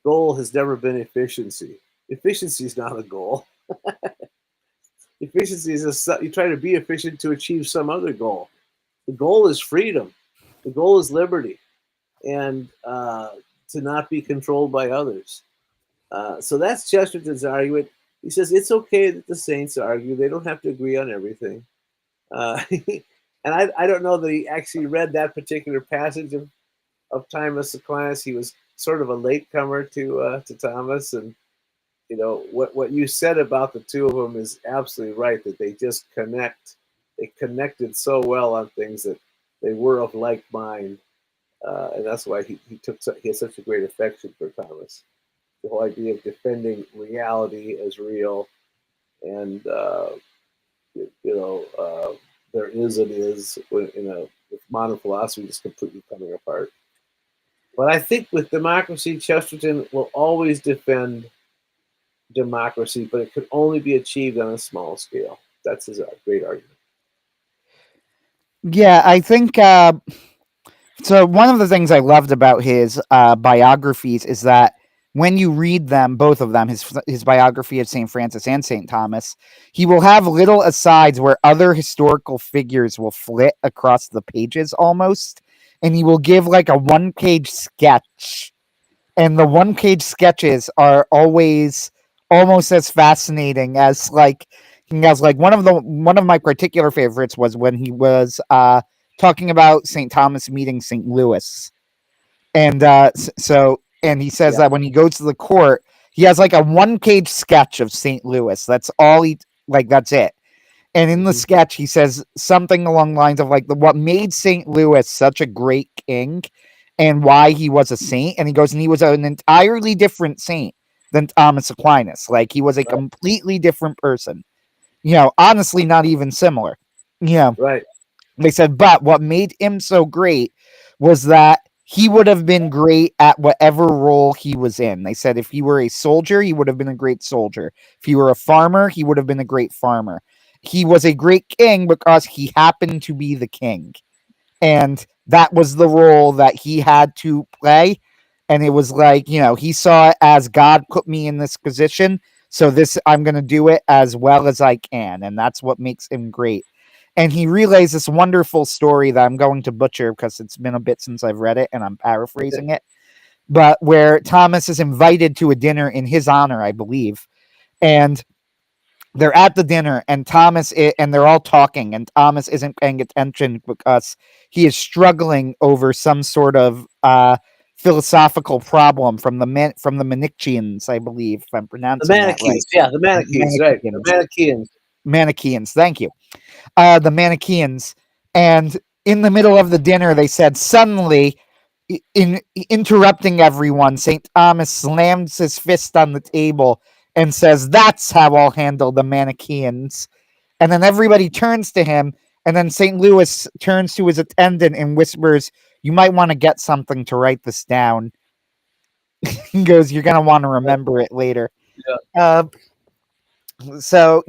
Speaker 3: goal has never been efficiency. Efficiency is not a goal. Efficiency is you try to be efficient to achieve some other goal. The goal is freedom. The goal is liberty, and to not be controlled by others. So that's Chesterton's argument. He says it's okay that the saints argue. They don't have to agree on everything. And I don't know that he actually read that particular passage of Timus Aquinas. He was sort of a latecomer to Thomas, and what you said about the two of them is absolutely right. That they just connect. They connected so well on things that they were of like mind, and that's why he had such a great affection for Thomas. The whole idea of defending reality as real, and there is and is, with modern philosophy just completely coming apart. But I think with democracy, Chesterton will always defend democracy, but it could only be achieved on a small scale. That's his great argument.
Speaker 2: Yeah, I think so. One of the things I loved about his biographies is that when you read them, both of them, his biography of St. Francis and St. Thomas, he will have little asides where other historical figures will flit across the pages almost, and he will give like a one-page sketch. And the one-page sketches are always almost as fascinating as like one of my particular favorites was when he was talking about St. Thomas meeting St. Louis. And and he says that when he goes to the court, he has like a one-page sketch of St. Louis. That's all that's it. And in the sketch, he says something along the lines of like what made St. Louis such a great king and why he was a saint. And he goes, and he was an entirely different saint than Thomas Aquinas. Like he was a completely different person. Honestly, not even similar.
Speaker 3: Right.
Speaker 2: They said, but what made him so great was that he would have been great at whatever role he was in. They said if he were a soldier, he would have been a great soldier. If he were a farmer, he would have been a great farmer. He was a great king because he happened to be the king. And that was the role that he had to play. And it was like, he saw it as God put me in this position. So I'm going to do it as well as I can. And that's what makes him great. And he relays this wonderful story that I'm going to butcher because it's been a bit since I've read it and I'm paraphrasing it. But where Thomas is invited to a dinner in his honor, I believe. And they're at the dinner and and they're all talking and Thomas isn't paying attention because he is struggling over some sort of philosophical problem from the Manichaeans, I believe, if I'm pronouncing
Speaker 3: the Manichaeans.
Speaker 2: that right.
Speaker 3: Yeah, the Manichaeans, right. The Manichaeans.
Speaker 2: Manichaeans, thank you. The Manichaeans. And in the middle of the dinner, they said, suddenly, in interrupting everyone, St. Thomas slams his fist on the table and says, that's how I'll handle the Manichaeans. And then everybody turns to him, and then St. Louis turns to his attendant and whispers, you might want to get something to write this down. He goes, you're going to want to remember it later.
Speaker 3: Yeah.
Speaker 2: So,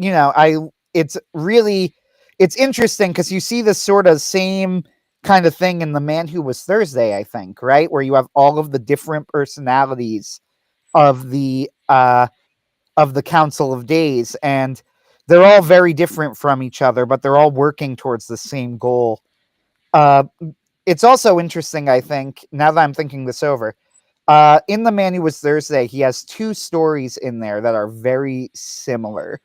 Speaker 2: it's interesting because you see this sort of same kind of thing in The Man Who Was Thursday, I think, right? Where you have all of the different personalities of the Council of Days, and they're all very different from each other, but they're all working towards the same goal. It's also interesting, I think, now that I'm thinking this over, in The Man Who Was Thursday, he has two stories in there that are very similar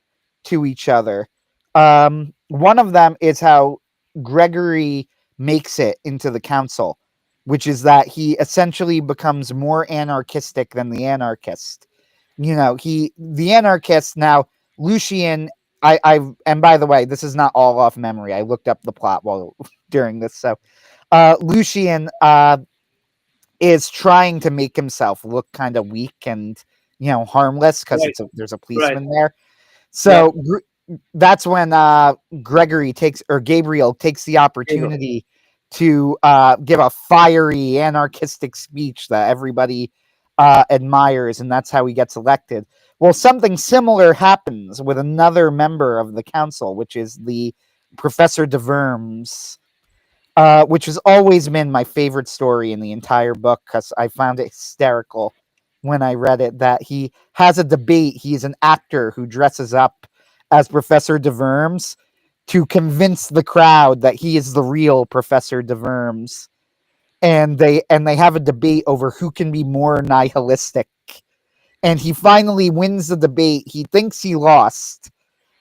Speaker 2: to each other. One of them is how Gregory makes it into the council, which is that he essentially becomes more anarchistic than the anarchist. The anarchist now, Lucian, and by the way, this is not all off memory. I looked up the plot while during this. So, Lucian, is trying to make himself look kind of weak and harmless because there's a policeman there. So that's when Gabriel takes the opportunity to give a fiery anarchistic speech that everybody admires, and that's how he gets elected. Well, something similar happens with another member of the council, which is the Professor de Worms. Which has always been my favorite story in the entire book because I found it hysterical when I read it, that he has a debate. He's an actor who dresses up as Professor de Worms to convince the crowd that he is the real Professor de Worms. And they have a debate over who can be more nihilistic. And he finally wins the debate. He thinks he lost.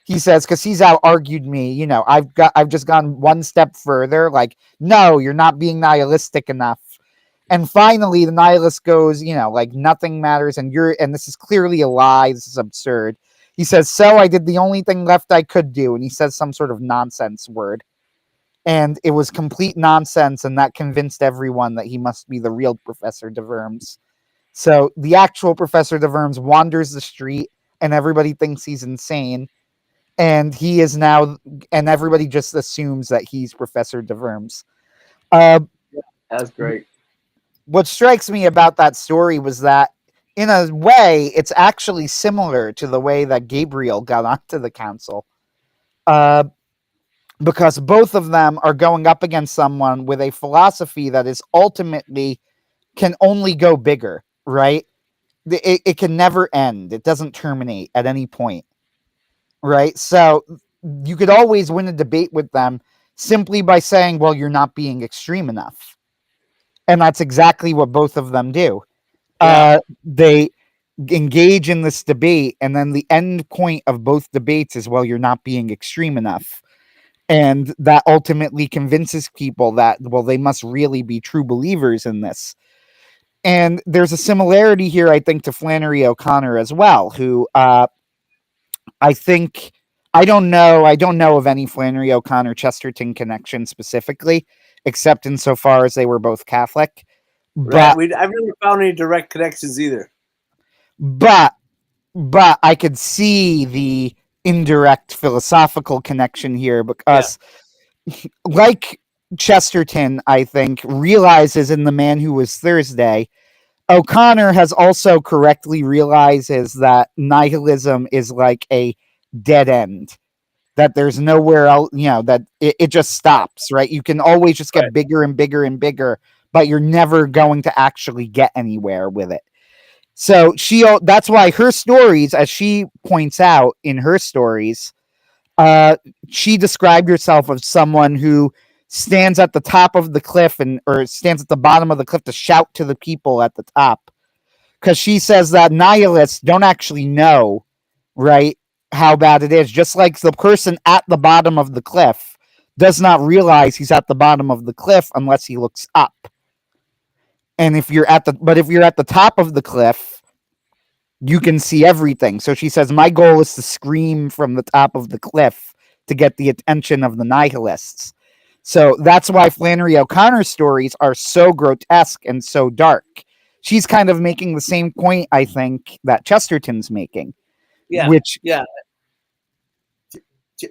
Speaker 2: He says, because he's out argued me, I've just gone one step further. Like, no, you're not being nihilistic enough. And finally, the nihilist goes, like nothing matters, and this is clearly a lie. This is absurd. He says, so I did the only thing left I could do, and he says some sort of nonsense word, and it was complete nonsense, and that convinced everyone that he must be the real Professor de Worms. So the actual Professor de Worms wanders the street, and everybody thinks he's insane. And he is now, and everybody just assumes that he's Professor de Worms.
Speaker 3: That's great.
Speaker 2: What strikes me about that story was that, in a way, it's actually similar to the way that Gabriel got onto the council. Because both of them are going up against someone with a philosophy that is ultimately can only go bigger, right? it can never end. It doesn't terminate at any point, right? So you could always win a debate with them simply by saying, well, you're not being extreme enough. And that's exactly what both of them do.
Speaker 3: Yeah.
Speaker 2: They engage in this debate, and then the end point of both debates is, well, you're not being extreme enough. And that ultimately convinces people that, well, they must really be true believers in this. And there's a similarity here, I think, to Flannery O'Connor as well, who I think I don't know of any Flannery O'Connor Chesterton connection specifically, except insofar as they were both Catholic.
Speaker 3: Right.
Speaker 2: But
Speaker 3: I've never found any direct connections either.
Speaker 2: but I could see the indirect philosophical connection here because, like Chesterton, I think, realizes in The Man Who Was Thursday, O'Connor has also correctly realizes that nihilism is like a dead end, that there's nowhere else, that it just stops, right? You can always just get bigger and bigger and bigger, but you're never going to actually get anywhere with it. So that's why her stories, as she points out in her stories, she described herself as someone who stands at the top of the cliff or stands at the bottom of the cliff to shout to the people at the top. Because she says that nihilists don't actually know, right, how bad it is. Just like the person at the bottom of the cliff does not realize he's at the bottom of the cliff unless he looks up. And if you're at the top of the cliff, you can see everything. So she says, my goal is to scream from the top of the cliff to get the attention of the nihilists. So that's why Flannery O'Connor's stories are so grotesque and so dark. She's kind of making the same point, I think, that Chesterton's making.
Speaker 3: Yeah.
Speaker 2: Which,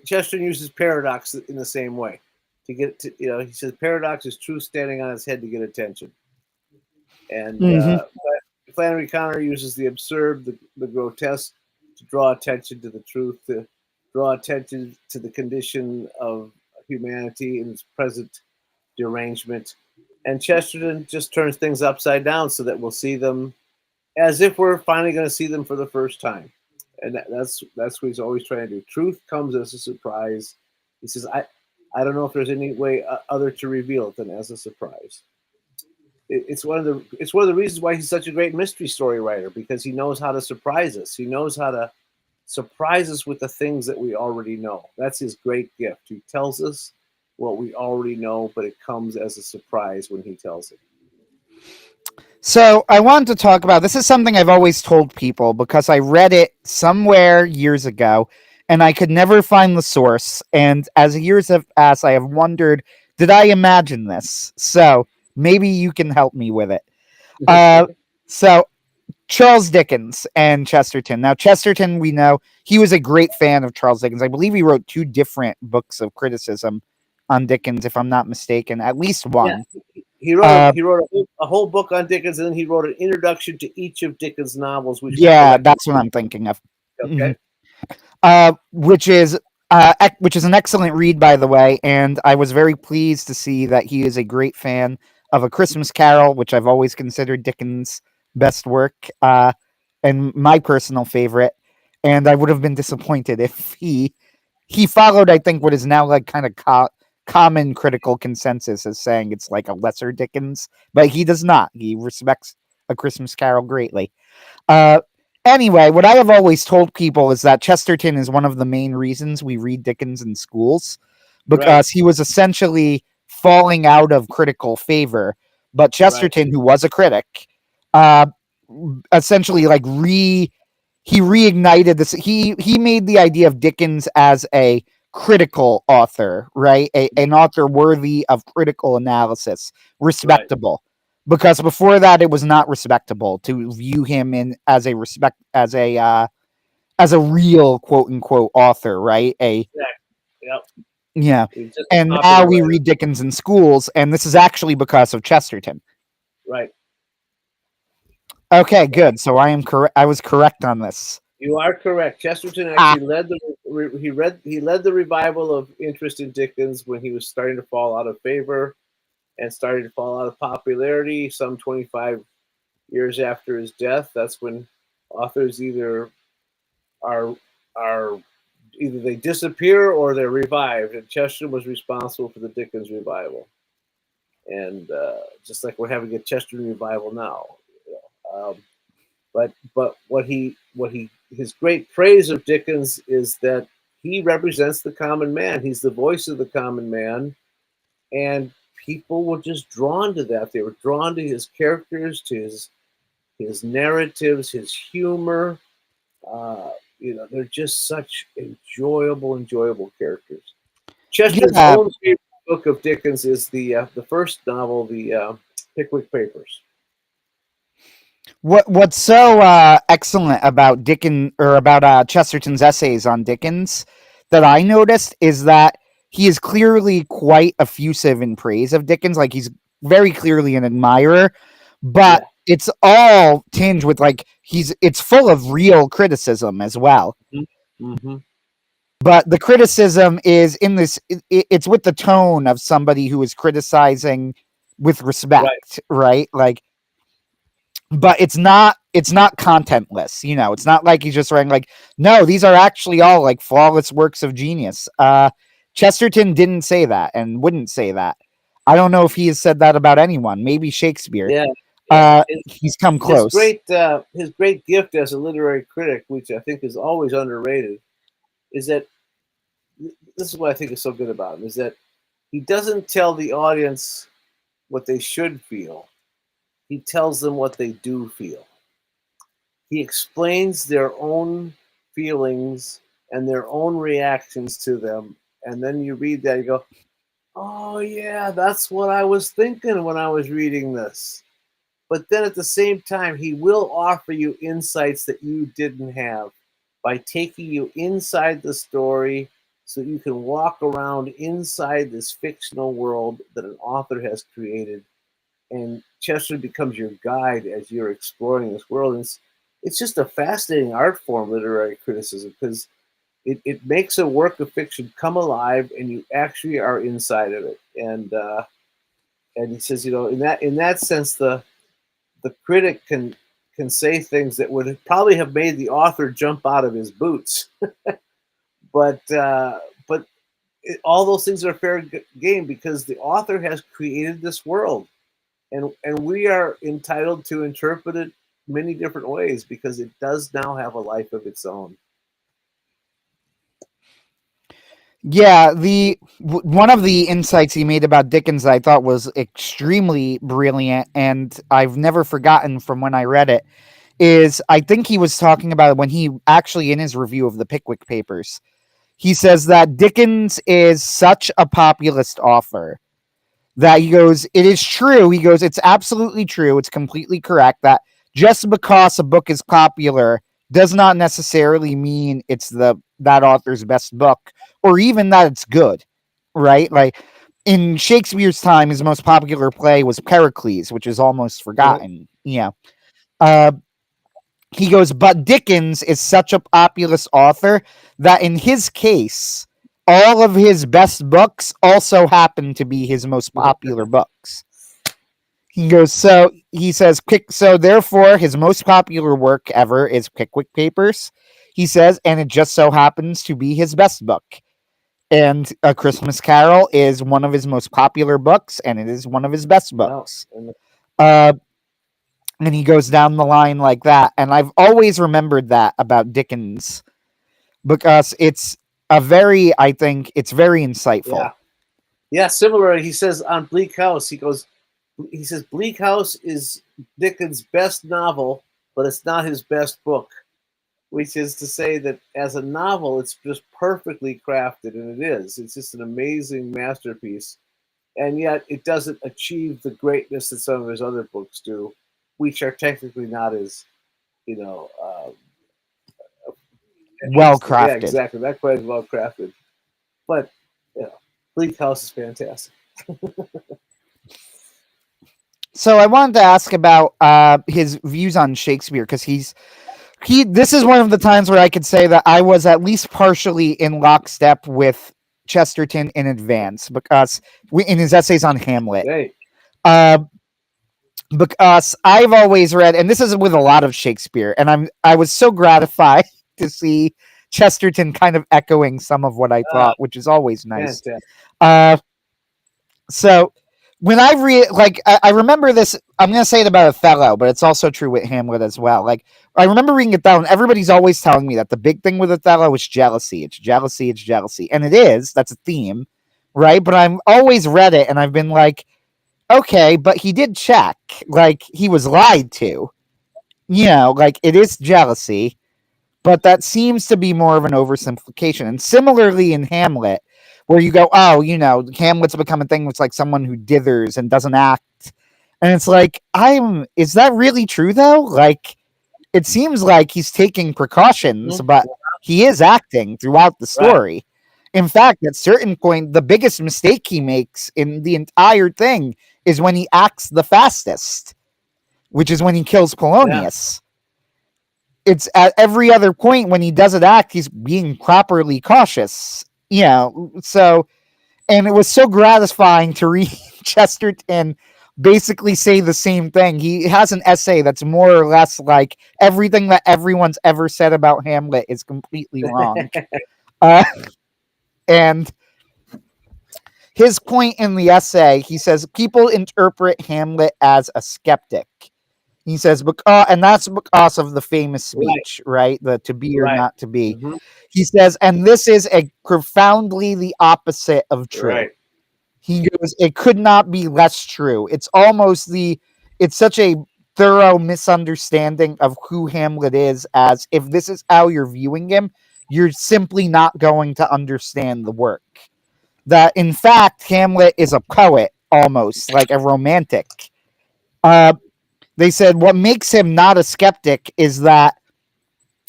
Speaker 3: Chesterton uses paradox in the same way to get to, he says paradox is truth standing on its head to get attention. And Flannery O'Connor uses the absurd, the grotesque to draw attention to the truth, to draw attention to the condition of humanity in its present derangement. And Chesterton just turns things upside down so that we'll see them as if we're finally going to see them for the first time. And that's what he's always trying to do. Truth comes as a surprise. He says, I don't know if there's any way other to reveal it than as a surprise. It's one of the reasons why he's such a great mystery story writer, because he knows how to surprise us. He knows how to surprise us with the things that we already know. That's his great gift. He tells us what we already know, but it comes as a surprise when he tells it.
Speaker 2: So I wanted to talk about, this is something I've always told people because I read it somewhere years ago and I could never find the source. And as years have passed, I have wondered, did I imagine this? So maybe you can help me with it. So Charles Dickens and Chesterton. Now, Chesterton, we know, he was a great fan of Charles Dickens. I believe he wrote 2 different books of criticism on Dickens, if I'm not mistaken, at least one.
Speaker 3: Yeah. He wrote a whole book on Dickens, and then he wrote an introduction to each of Dickens' novels.
Speaker 2: That's what I'm thinking of.
Speaker 3: Okay.
Speaker 2: Which is an excellent read, by the way, and I was very pleased to see that he is a great fan of A Christmas Carol, which I've always considered Dickens' best work, and my personal favorite. And I would have been disappointed if he followed, I think, what is now like kind of common critical consensus as saying it's like a lesser Dickens, but he does not. He respects A Christmas Carol greatly. Anyway, what I have always told people is that Chesterton is one of the main reasons we read Dickens in schools, because he was essentially falling out of critical favor. But Chesterton, who was a critic, essentially like he reignited this. He made the idea of Dickens as a critical author, right? An author worthy of critical analysis, respectable. Because before that, it was not respectable to view him as a real quote unquote author, right? Yeah. And now we read Dickens in schools, and this is actually because of Chesterton.
Speaker 3: Right.
Speaker 2: Okay, good. So I am correct. I was correct on this.
Speaker 3: You are correct. Chesterton actually led the revival of interest in Dickens when he was starting to fall out of favor and starting to fall out of popularity some 25 years after his death. That's when authors either are either they disappear or they're revived. And Chesterton was responsible for the Dickens revival, and just like we're having a Chesterton revival now. But what his great praise of Dickens is that he represents the common man. He's the voice of the common man, and people were just drawn to that. They were drawn to his characters, to his narratives, his humor. They're just such enjoyable characters. Chesterton's own favorite book of Dickens is the first novel, the Pickwick Papers.
Speaker 2: What's so excellent about Chesterton's essays on Dickens that I noticed is that he is clearly quite effusive in praise of Dickens. Like, he's very clearly an admirer, but it's all tinged with it's full of real criticism as well.
Speaker 3: Mm-hmm.
Speaker 2: But the criticism is in this, it's with the tone of somebody who is criticizing with respect, right? Like, but it's not contentless, it's not like he's just writing no, these are actually all flawless works of genius. Chesterton didn't say that and wouldn't say that. I don't know if he has said that about anyone, maybe Shakespeare. He's come close.
Speaker 3: His great gift as a literary critic, which I think is always underrated, is that this is what I think is so good about him, is that he doesn't tell the audience what they should feel. He tells them what they do feel. He explains their own feelings and their own reactions to them. And then you read that, you go, oh yeah, that's what I was thinking when I was reading this. But then at the same time, he will offer you insights that you didn't have by taking you inside the story so you can walk around inside this fictional world that an author has created. And Chesterton becomes your guide as you're exploring this world. And it's just a fascinating art form, literary criticism, because it makes a work of fiction come alive and you actually are inside of it. And he says, in that sense, the critic can say things that would probably have made the author jump out of his boots. but all those things are fair game because the author has created this world. And we are entitled to interpret it many different ways because it does now have a life of its own.
Speaker 2: Yeah, one of the insights he made about Dickens I thought was extremely brilliant, and I've never forgotten from when I read it, is I think he was talking about it when he actually, in his review of the Pickwick Papers, he says that Dickens is such a populist author that he goes, it is true. He goes, it's absolutely true. It's completely correct that just because a book is popular does not necessarily mean it's that author's best book or even that it's good, right? Like in Shakespeare's time, his most popular play was Pericles, which is almost forgotten. Yeah. He goes, but Dickens is such a populist author that in his case, all of his best books also happen to be his most popular books. He goes, so therefore his most popular work ever is Pickwick Papers, he says, and it just so happens to be his best book. And A Christmas Carol is one of his most popular books, and it is one of his best books. And he goes down the line like that. And I've always remembered that about Dickens because it's very insightful.
Speaker 3: Yeah, similarly, he says on Bleak House, he says Bleak House is Dickens' best novel, but it's not his best book, which is to say that as a novel, it's just perfectly crafted, and it is. It's just an amazing masterpiece, and yet it doesn't achieve the greatness that some of his other books do, which are technically not as,
Speaker 2: well crafted.
Speaker 3: Yeah, exactly. Not quite as well crafted, but Bleak House is fantastic.
Speaker 2: So I wanted to ask about his views on Shakespeare because this is one of the times where I could say that I was at least partially in lockstep with Chesterton in advance because in his essays on Hamlet. because I've always read, and this is with a lot of Shakespeare, and I was so gratified to see Chesterton kind of echoing some of what I thought, which is always nice.
Speaker 3: Fantastic.
Speaker 2: So when I read, like, I remember this, I'm going to say it about Othello, but it's also true with Hamlet as well. Like, I remember reading it down, everybody's always telling me that the big thing with Othello is jealousy. It's jealousy, it's jealousy. And it is, that's a theme, right? But I've always read it and I've been like, okay, but he did check. Like, he was lied to. You know, like, it is jealousy, but that seems to be more of an oversimplification. And similarly in Hamlet, where you go, oh, you know, Hamlet's become a thing. It's like someone who dithers and doesn't act. And it's like, is that really true though? Like, it seems like he's taking precautions, but he is acting throughout the story. Right. In fact, at certain point, the biggest mistake he makes in the entire thing is when he acts the fastest, which is when he kills Polonius. Yeah. It's at every other point when he doesn't act, he's being properly cautious. You know, so, and it was so gratifying to read Chesterton basically say the same thing. He has an essay that's more or less like everything that everyone's ever said about Hamlet is completely wrong. And his point in the essay, he says, people interpret Hamlet as a skeptic. He says, and that's because of the famous speech, right? The to be or not to be. Mm-hmm. He says, and this is a profoundly the opposite of true. Right. He goes, it could not be less true. It's almost it's such a thorough misunderstanding of who Hamlet is, as if this is how you're viewing him, you're simply not going to understand the work. That, in fact, Hamlet is a poet, almost, like a romantic. They said what makes him not a skeptic is that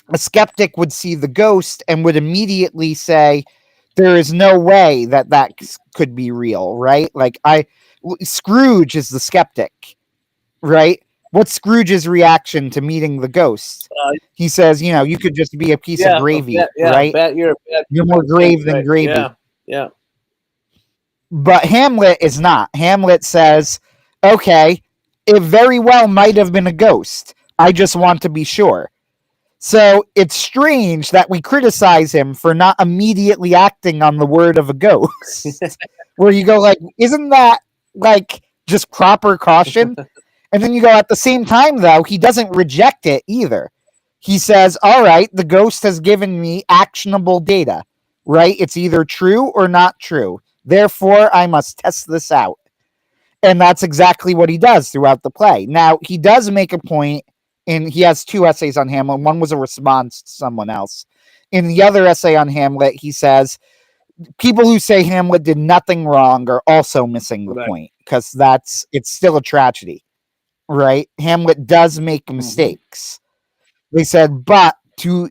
Speaker 2: a skeptic would see the ghost and would immediately say, there is no way that could be real, right? Like, Scrooge is the skeptic, right? What's Scrooge's reaction to meeting the ghost? He says, you know, you could just be a piece of gravy, right? You're more grave than gravy.
Speaker 3: Yeah.
Speaker 2: But Hamlet is not. Hamlet says, okay, it very well might have been a ghost. I just want to be sure. So it's strange that we criticize him for not immediately acting on the word of a ghost. Where you go like, isn't that like just proper caution? And then you go, at the same time, though, he doesn't reject it either. He says, all right, the ghost has given me actionable data, right? It's either true or not true. Therefore, I must test this out. And that's exactly what he does throughout the play. Now, he does make a point, and he has two essays on Hamlet. One was a response to someone else. In the other essay on Hamlet, he says, people who say Hamlet did nothing wrong are also missing the point, because it's still a tragedy, right? Hamlet does make mistakes. They said, but to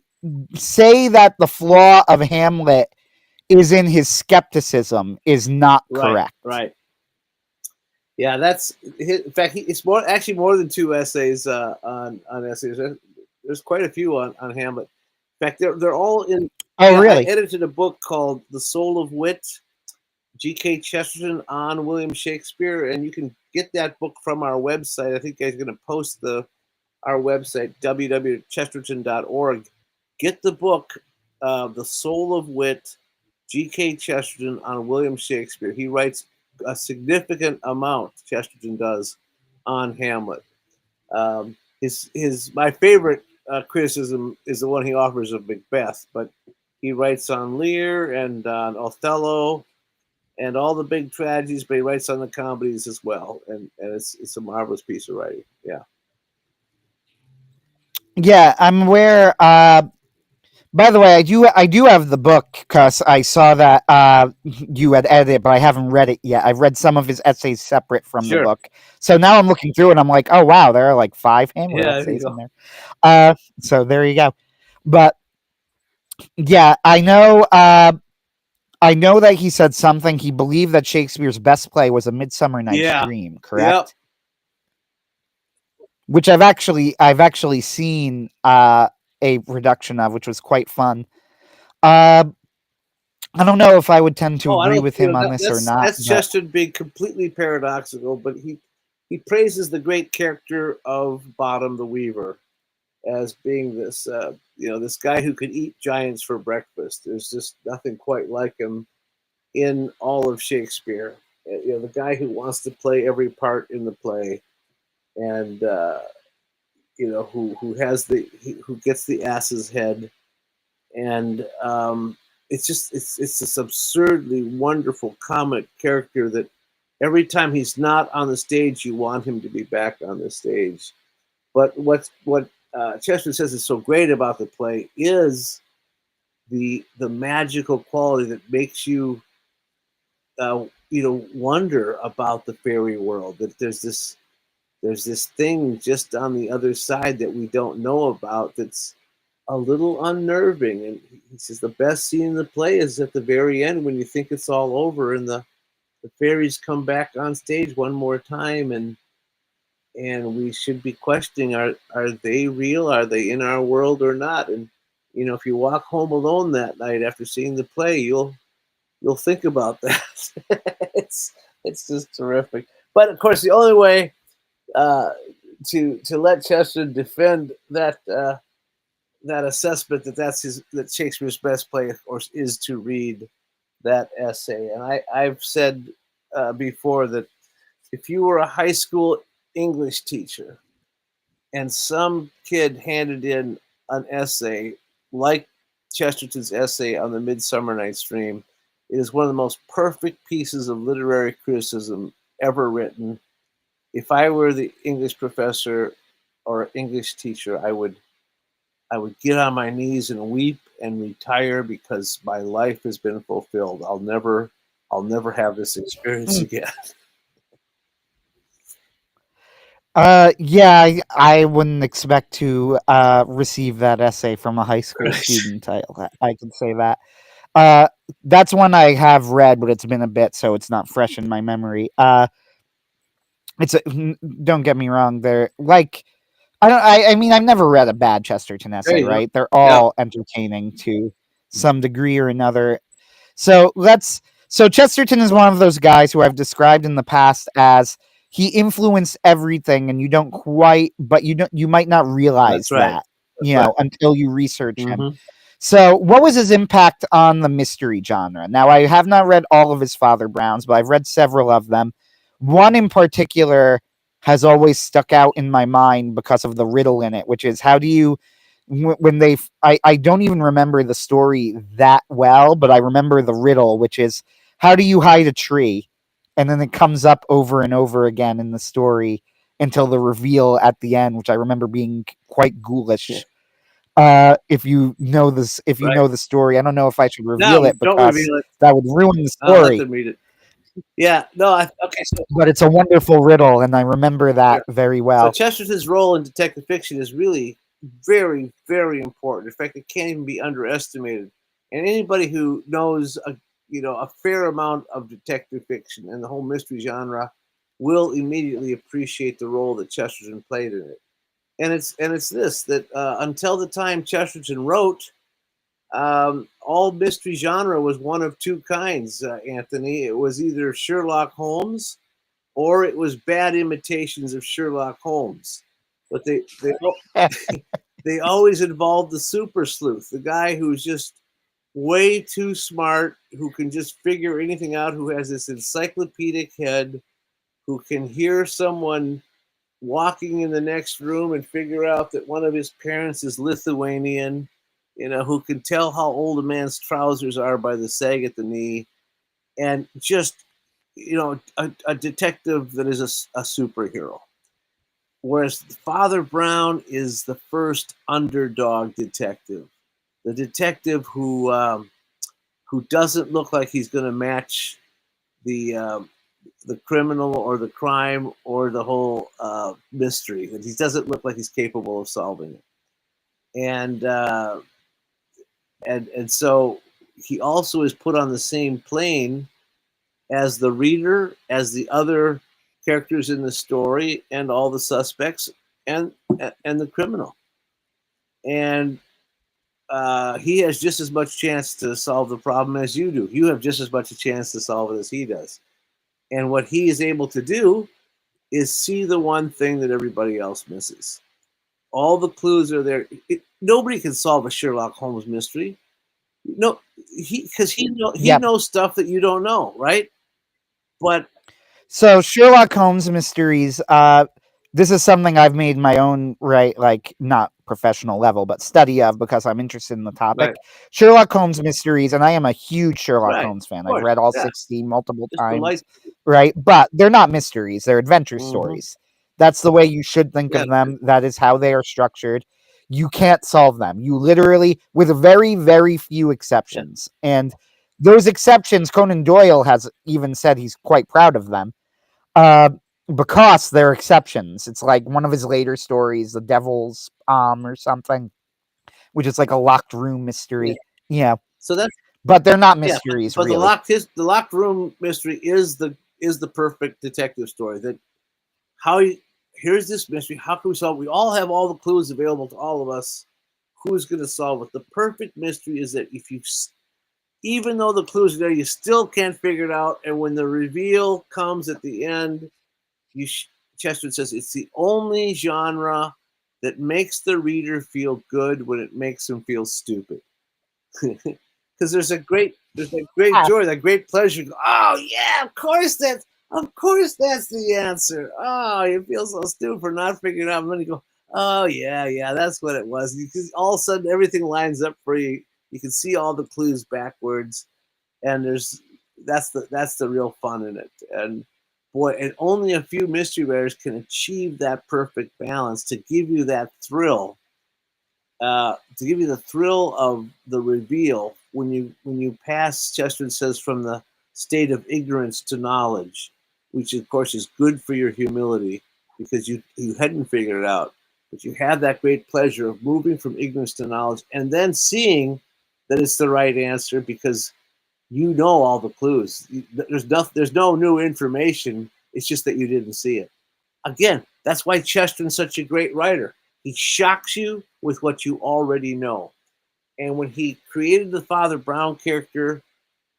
Speaker 2: say that the flaw of Hamlet is in his skepticism is not correct.
Speaker 3: Right. Yeah, in fact, it's actually more than two essays on essays. There's quite a few on Hamlet. In fact, they're all in.
Speaker 2: Oh, really?
Speaker 3: I edited a book called The Soul of Wit, G.K. Chesterton on William Shakespeare, and you can get that book from our website. I think I'm going to post our website, www.chesterton.org. Get the book, The Soul of Wit, G.K. Chesterton on William Shakespeare. He writes a significant amount, Chesterton does, on Hamlet. My favorite criticism is the one he offers of Macbeth, but he writes on Lear and on Othello and all the big tragedies, but he writes on the comedies as well, and it's a marvelous piece of writing.
Speaker 2: Yeah, I'm aware. By the way, I do have the book because I saw that you had edited it, but I haven't read it yet. I've read some of his essays separate from the book, so now I'm looking through it. And I'm like, oh wow, there are like 5 Hamlet essays in there. So there you go. But yeah, I know that he said something. He believed that Shakespeare's best play was A Midsummer Night's Dream, correct?
Speaker 3: Yep.
Speaker 2: Which I've actually seen a production of, which was quite fun. I don't know if I would tend to agree with him on this or not.
Speaker 3: That's Chesterton being completely paradoxical, but he he praises the great character of Bottom the Weaver as being this, this guy who could eat giants for breakfast. There's just nothing quite like him in all of Shakespeare. The guy who wants to play every part in the play, and who gets the ass's head, and it's this absurdly wonderful comic character that every time he's not on the stage, you want him to be back on the stage. But what Chesterton says is so great about the play is the magical quality that makes you wonder about the fairy world. That there's this thing just on the other side that we don't know about. That's a little unnerving. And he says the best scene in the play is at the very end when you think it's all over and the fairies come back on stage one more time, and we should be questioning, are they real? Are they in our world or not? And if you walk home alone that night after seeing the play, you'll think about that. It's just terrific. But of course, the only way to let Chesterton defend that assessment that Shakespeare's best play, of course, is to read that essay. And I've said before that if you were a high school English teacher and some kid handed in an essay like Chesterton's essay on the Midsummer Night's Dream, it is one of the most perfect pieces of literary criticism ever written. If I were the English professor or English teacher, I would get on my knees and weep and retire because my life has been fulfilled. I'll never have this experience again.
Speaker 2: Yeah, I wouldn't expect to receive that essay from a high school student. I can say that. That's one I have read, but it's been a bit, so it's not fresh in my memory. Don't get me wrong. They're like, I mean, I've never read a bad Chesterton essay, right? They're all entertaining to some degree or another. So Chesterton is one of those guys who I've described in the past as he influenced everything, and you might not realize that, until you research him. So what was his impact on the mystery genre? Now, I have not read all of his Father Browns, but I've read several of them. One in particular has always stuck out in my mind because of the riddle in it, which is how do you, I don't even remember the story that well, but I remember the riddle, which is how do you hide a tree? And then it comes up over and over again in the story until the reveal at the end, which I remember being quite ghoulish. If you know this, know the story, I don't know if I should reveal it because that would ruin the story.
Speaker 3: I'll let them read it. Yeah, no, okay.
Speaker 2: But it's a wonderful riddle, and I remember that very well.
Speaker 3: So Chesterton's role in detective fiction is really very, very important. In fact, it can't even be underestimated. And anybody who knows a fair amount of detective fiction and the whole mystery genre will immediately appreciate the role that Chesterton played in it. And it's this, that until the time Chesterton wrote, all mystery genre was one of two kinds, Anthony. It was either Sherlock Holmes or it was bad imitations of Sherlock Holmes. But they always involved the super sleuth, the guy who's just way too smart, who can just figure anything out, who has this encyclopedic head, who can hear someone walking in the next room and figure out that one of his parents is Lithuanian, who can tell how old a man's trousers are by the sag at the knee, and just, a detective that is a superhero. Whereas Father Brown is the first underdog detective, the detective who doesn't look like he's going to match the criminal or the crime or the whole mystery. That he doesn't look like he's capable of solving it, and so he also is put on the same plane as the reader, as the other characters in the story, and all the suspects, and the criminal. And he has just as much chance to solve the problem as you do. You have just as much a chance to solve it as he does. And what he is able to do is see the one thing that everybody else misses. All the clues are there. Nobody can solve a Sherlock Holmes mystery. No, he
Speaker 2: Yep.
Speaker 3: knows stuff that you don't know, right? But
Speaker 2: So Sherlock Holmes mysteries, this is something I've made my own, right, like not professional level, but study of because I'm interested in the topic.
Speaker 3: right,
Speaker 2: Sherlock Holmes mysteries, and I am a huge Sherlock
Speaker 3: right,
Speaker 2: Holmes fan.
Speaker 3: of
Speaker 2: I've
Speaker 3: course,
Speaker 2: read all
Speaker 3: yeah,
Speaker 2: 60 multiple
Speaker 3: just
Speaker 2: times,
Speaker 3: delightful.
Speaker 2: right? But they're not mysteries, they're adventure
Speaker 3: Mhm.
Speaker 2: stories. That's the way you should think
Speaker 3: Yeah,
Speaker 2: of them. That is how they are structured. You can't solve them. You literally, with very, very few
Speaker 3: yeah,
Speaker 2: exceptions. And those exceptions, Conan Doyle has even said he's quite proud of them. Uh, because they're exceptions. It's like one of his later stories, The Devil's or something, which is like a locked room
Speaker 3: yeah.
Speaker 2: mystery. Yeah,
Speaker 3: So that's
Speaker 2: but they're not
Speaker 3: yeah,
Speaker 2: mysteries
Speaker 3: but
Speaker 2: really.
Speaker 3: the locked room mystery is the perfect detective story. That how you, here's this mystery. How can we solve it? We all have all the clues available to all of us. Who's going to solve it? The perfect mystery is that if you, even though the clues are there, you still can't figure it out. And when the reveal comes at the end, you Chesterton says it's the only genre that makes the reader feel good when it makes them feel stupid. Because there's that great
Speaker 2: Yeah.
Speaker 3: joy, that great pleasure. Oh yeah, of course that's the answer. Oh, you feel so stupid for not figuring it out. And then you go, oh yeah, that's what it was. Because all of a sudden everything lines up for you. You can see all the clues backwards, and that's the real fun in it. And boy, and only a few mystery writers can achieve that perfect balance to give you that thrill, to give you the thrill of the reveal when you pass. Chesterton says from the state of ignorance to knowledge, which of course is good for your humility because you hadn't figured it out, but you have that great pleasure of moving from ignorance to knowledge and then seeing that it's the right answer because you know all the clues. There's no new information. It's just that you didn't see it. Again, that's why Chesterton's such a great writer. He shocks you with what you already know. And when he created the Father Brown character,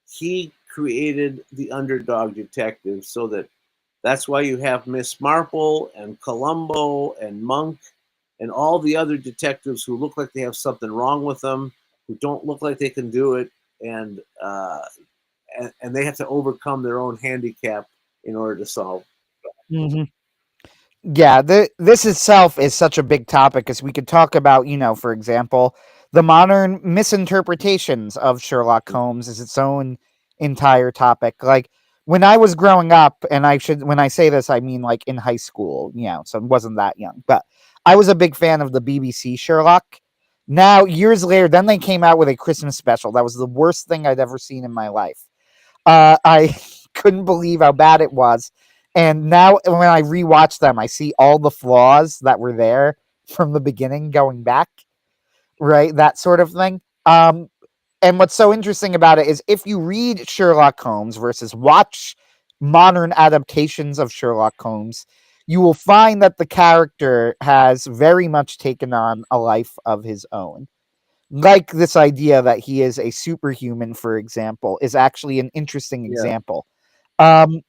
Speaker 3: he created the underdog detective so that's why you have Miss Marple and Columbo and Monk and all the other detectives who look like they have something wrong with them, who don't look like they can do it, and and they have to overcome their own handicap in order to solve.
Speaker 2: Mhm. Yeah, this itself is such a big topic as we could talk about, for example, the modern misinterpretations of Sherlock Holmes is its own entire topic. Like when I was growing up, and when I say this, I mean like in high school, so it wasn't that young, but I was a big fan of the BBC Sherlock. Now, years later, then they came out with a Christmas special. That was the worst thing I'd ever seen in my life. I couldn't believe how bad it was. And now when I rewatch them, I see all the flaws that were there from the beginning going back, right? That sort of thing. And what's so interesting about it is if you read Sherlock Holmes versus watch modern adaptations of Sherlock Holmes, you will find that the character has very much taken on a life of his own. Like this idea that he is a superhuman, for example, is actually an interesting
Speaker 3: Yeah,
Speaker 2: example. Um,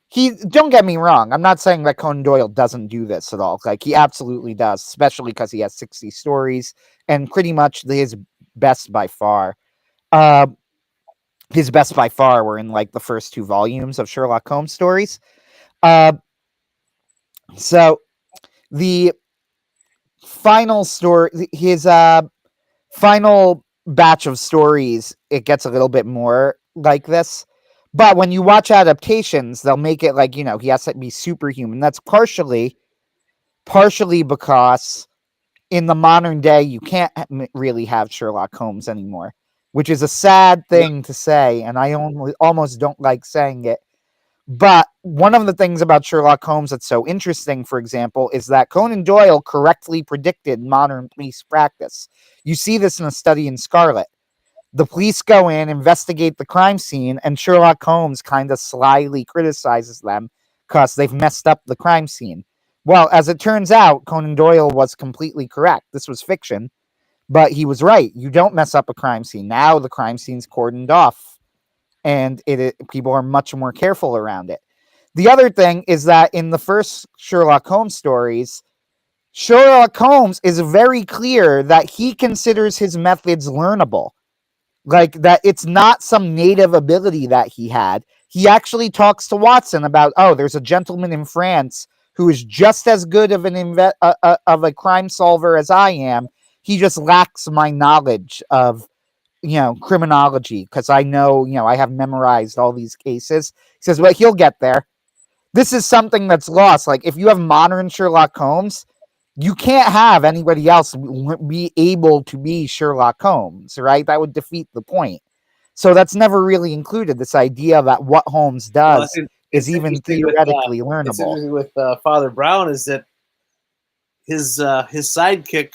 Speaker 2: he don't get me wrong. I'm not saying that Conan Doyle doesn't do this at all. Like he absolutely does, especially because he has 60 stories and pretty much his best by far. Uh, his best by far were in like the first two volumes of Sherlock Holmes stories. Uh, so the final story, his final batch of stories, it gets a little bit more like this. But when you watch adaptations, they'll make it like, he has to be superhuman. That's partially because in the modern day, you can't really have Sherlock Holmes anymore, which is a sad
Speaker 3: yeah,
Speaker 2: thing to say. And I almost don't like saying it. But one of the things about Sherlock Holmes that's so interesting, for example, is that Conan Doyle correctly predicted modern police practice. You see this in a study in Scarlet. The police go in, investigate the crime scene, and Sherlock Holmes kind of slyly criticizes them because they've messed up the crime scene. Well, as it turns out, Conan Doyle was completely correct. This was fiction, but he was right. You don't mess up a crime scene. Now the crime scene's cordoned off, and people are much more careful around it. The other thing is that in the first Sherlock Holmes stories, Sherlock Holmes is very clear that he considers his methods learnable. Like that it's not some native ability that he had. He actually talks to Watson about, oh, there's a gentleman in France who is just as good of of a crime solver as I am. He just lacks my knowledge of, criminology, because I know, I have memorized all these cases. He says, well, he'll get there. This is something that's lost. Like, if you have modern Sherlock Holmes, you can't have anybody else be able to be Sherlock Holmes, right? That would defeat the point. So that's never really included, this idea that what Holmes does is even theoretically learnable.
Speaker 3: It's interesting with Father Brown is that his sidekick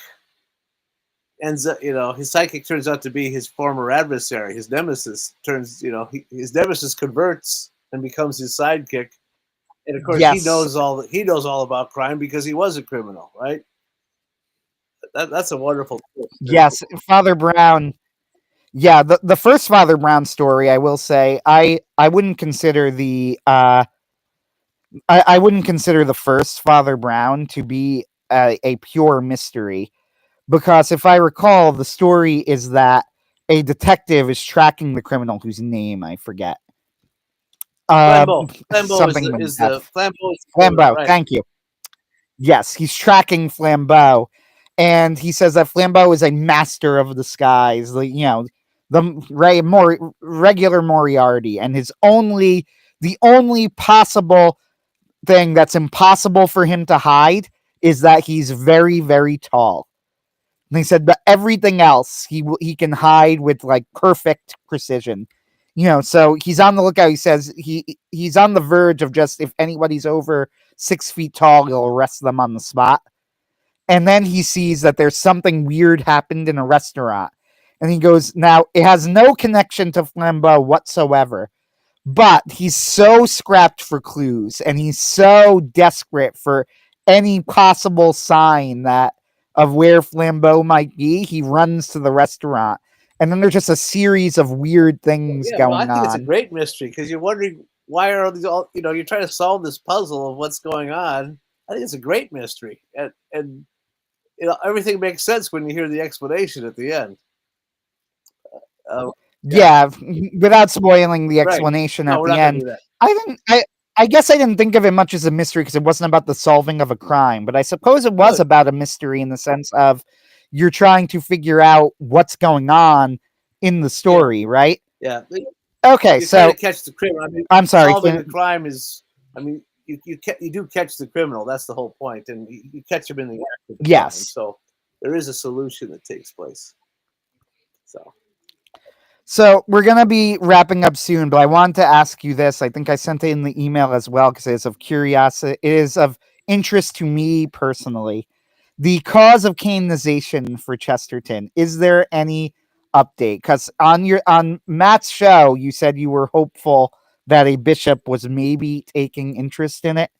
Speaker 3: ends up, his sidekick turns out to be his former adversary. His nemesis his nemesis converts and becomes his sidekick. And of course,
Speaker 2: Yes.
Speaker 3: he knows all about crime because he was a criminal, right? That's a wonderful twist.
Speaker 2: Yes, Father Brown. Yeah, the first Father Brown story, I will say, I wouldn't consider the I wouldn't consider the first Father Brown to be a pure mystery, because if I recall, the story is that a detective is tracking the criminal whose name I forget.
Speaker 3: Flambeau. Flambeau
Speaker 2: Something
Speaker 3: is
Speaker 2: with
Speaker 3: the
Speaker 2: F.
Speaker 3: Flambeau.
Speaker 2: Flambeau,
Speaker 3: Right.
Speaker 2: thank you. Yes, he's tracking Flambeau, and he says that Flambeau is a master of disguise. The regular Moriarty, and the only possible thing that's impossible for him to hide is that he's very, very tall. And he said, but everything else he can hide with like perfect precision. So he's on the lookout. He says he's on the verge of just, if anybody's over 6 feet tall, he'll arrest them on the spot. And then he sees that there's something weird happened in a restaurant. And he goes, now, it has no connection to Flambeau whatsoever. But he's so scrapped for clues, and he's so desperate for any possible sign of where Flambeau might be. He runs to the restaurant. And then there's just a series of weird things going on.
Speaker 3: I think it's a great mystery, because you're wondering, why are these all, you're trying to solve this puzzle of what's going on. I think it's a great mystery. And everything makes sense when you hear the explanation at the end.
Speaker 2: Yeah, without spoiling the explanation at the end. I guess I didn't think of it much as a mystery because it wasn't about the solving of a crime, but I suppose it was about a mystery in the sense of you're trying to figure out what's going on in the story, right?
Speaker 3: Yeah.
Speaker 2: Okay, so
Speaker 3: to catch the criminal.
Speaker 2: I'm sorry.
Speaker 3: Solving a crime is, you do catch the criminal. That's the whole point, and you catch him in the act of the crime. So there is a solution that takes place.
Speaker 2: So we're going to be wrapping up soon, but I wanted to ask you this. I think I sent it in the email as well because it is of curiosity. It is of interest to me personally. The cause of canonization for Chesterton. Is there any update? Because on Matt's show, you said you were hopeful that a bishop was maybe taking interest in it.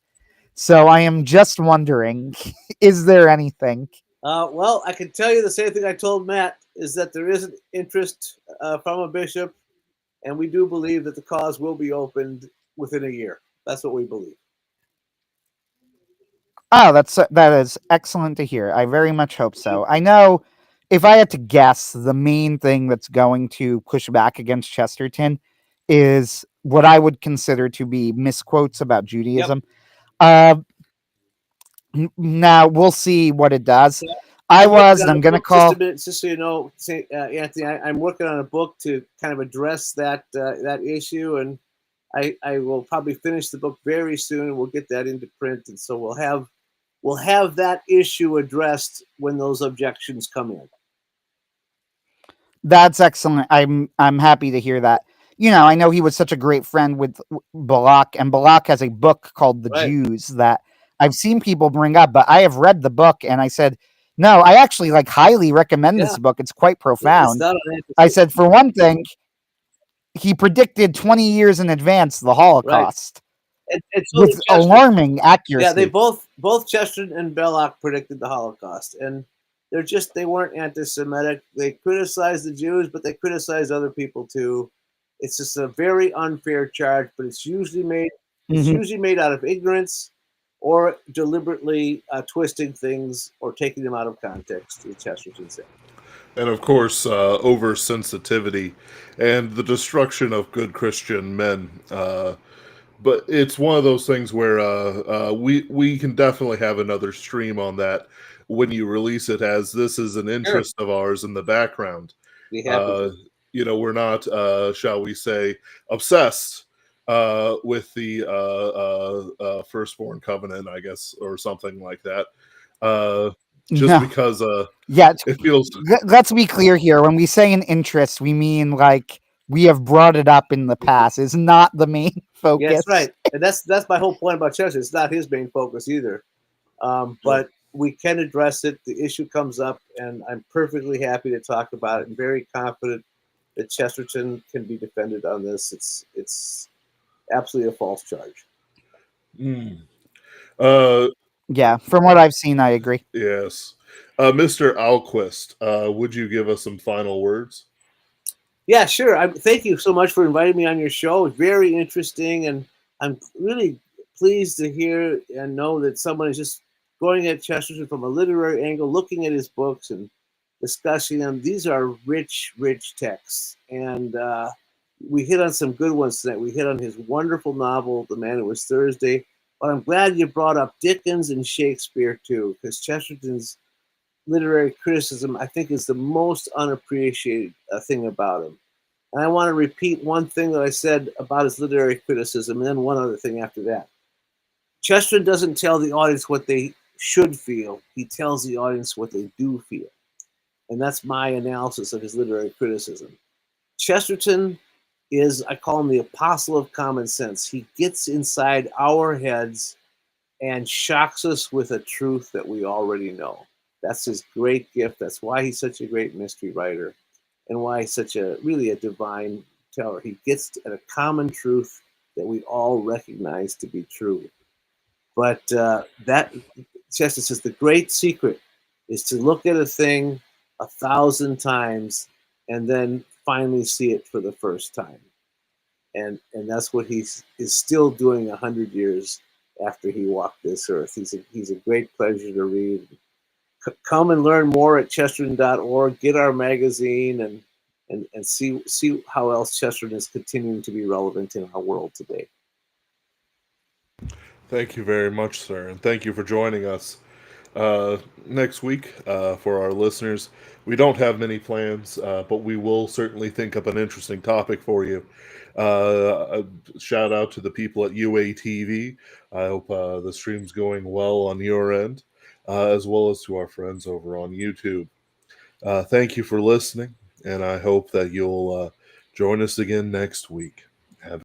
Speaker 2: So I am just wondering, is there anything?
Speaker 3: Well, I can tell you the same thing I told Matt, is that there is an interest from a bishop, and we do believe that the cause will be opened within a year. That's what we believe.
Speaker 2: Oh, that is excellent to hear. I very much hope so. I know, if I had to guess, the main thing that's going to push back against Chesterton is what I would consider to be misquotes about Judaism. Yep. Now we'll see what it does. I'm going to call.
Speaker 3: Just so you know, Anthony, I'm working on a book to kind of address that issue, and I will probably finish the book very soon, and we'll get that into print, and so we'll have that issue addressed when those objections come in.
Speaker 2: That's excellent. I'm happy to hear that. I know he was such a great friend with Balak, and Balak has a book called The Jews that I've seen people bring up, but I have read the book, and I said, no, I actually highly recommend this book. It's quite profound. I said, for one thing, he predicted 20 years in advance the Holocaust with alarming accuracy.
Speaker 3: Yeah, they both Chesterton and Belloc predicted the Holocaust, and they weren't anti-Semitic. They criticized the Jews, but they criticized other people too. It's just a very unfair charge, but it's usually made It's
Speaker 2: Mhm.
Speaker 3: usually made out of ignorance or deliberately twisting things or taking them out of context, as Chesterton said.
Speaker 1: And of course, oversensitivity and the destruction of good Christian men. But it's one of those things where we can definitely have another stream on that when you release it, as this is an
Speaker 3: Sure.
Speaker 1: interest of ours in the background.
Speaker 3: Be happy
Speaker 1: Uh,
Speaker 3: to.
Speaker 1: we're not, shall we say, obsessed with the firstborn covenant, I guess, or something like that. Just
Speaker 2: No.
Speaker 1: because
Speaker 2: Yeah,
Speaker 1: it feels.
Speaker 2: let's be clear here. When we say an interest, we mean like we have brought it up in the past. It's not the main
Speaker 3: Yeah, that's
Speaker 2: focus.
Speaker 3: right. And that's my whole point about Chester. It's not his main focus either. But we can address it. The issue comes up, and I'm perfectly happy to talk about it. I'm very confident that Chesterton can be defended on this. It's absolutely a false charge.
Speaker 1: Mm. Uh,
Speaker 2: Yeah, from what I've seen, I agree.
Speaker 1: yes. Mr. Ahlquist, would you give us some final words?
Speaker 3: Yeah, sure. Thank you so much for inviting me on your show. It's very interesting, and I'm really pleased to hear and know that someone is just going at Chesterton from a literary angle, looking at his books and discussing them. These are rich, rich texts, and we hit on some good ones tonight. We hit on his wonderful novel, The Man Who Was Thursday. But I'm glad you brought up Dickens and Shakespeare too, because Chesterton's literary criticism, I think, is the most unappreciated thing about him. And I want to repeat one thing that I said about his literary criticism, and then one other thing after that. Chesterton doesn't tell the audience what they should feel, he tells the audience what they do feel. And that's my analysis of his literary criticism. Chesterton is, I call him the apostle of common sense. He gets inside our heads and shocks us with a truth that we already know. That's his great gift. That's why he's such a great mystery writer and why he's such a really a divine teller. He gets at a common truth that we all recognize to be true. But that, Chester says, the great secret is to look at a thing 1,000 times and then finally see it for the first time. And that's what is still doing 100 years after he walked this earth. He's a great pleasure to read. Come and learn more at chesterton.org. Get our magazine and see how else Chesterton is continuing to be relevant in our world today.
Speaker 1: Thank you very much, sir, and thank you for joining us. Next week, for our listeners, we don't have many plans, but we will certainly think up an interesting topic for you. A shout out to the people at UATV. I hope the stream's going well on your end, as well as to our friends over on YouTube. Thank you for listening, and I hope that you'll join us again next week.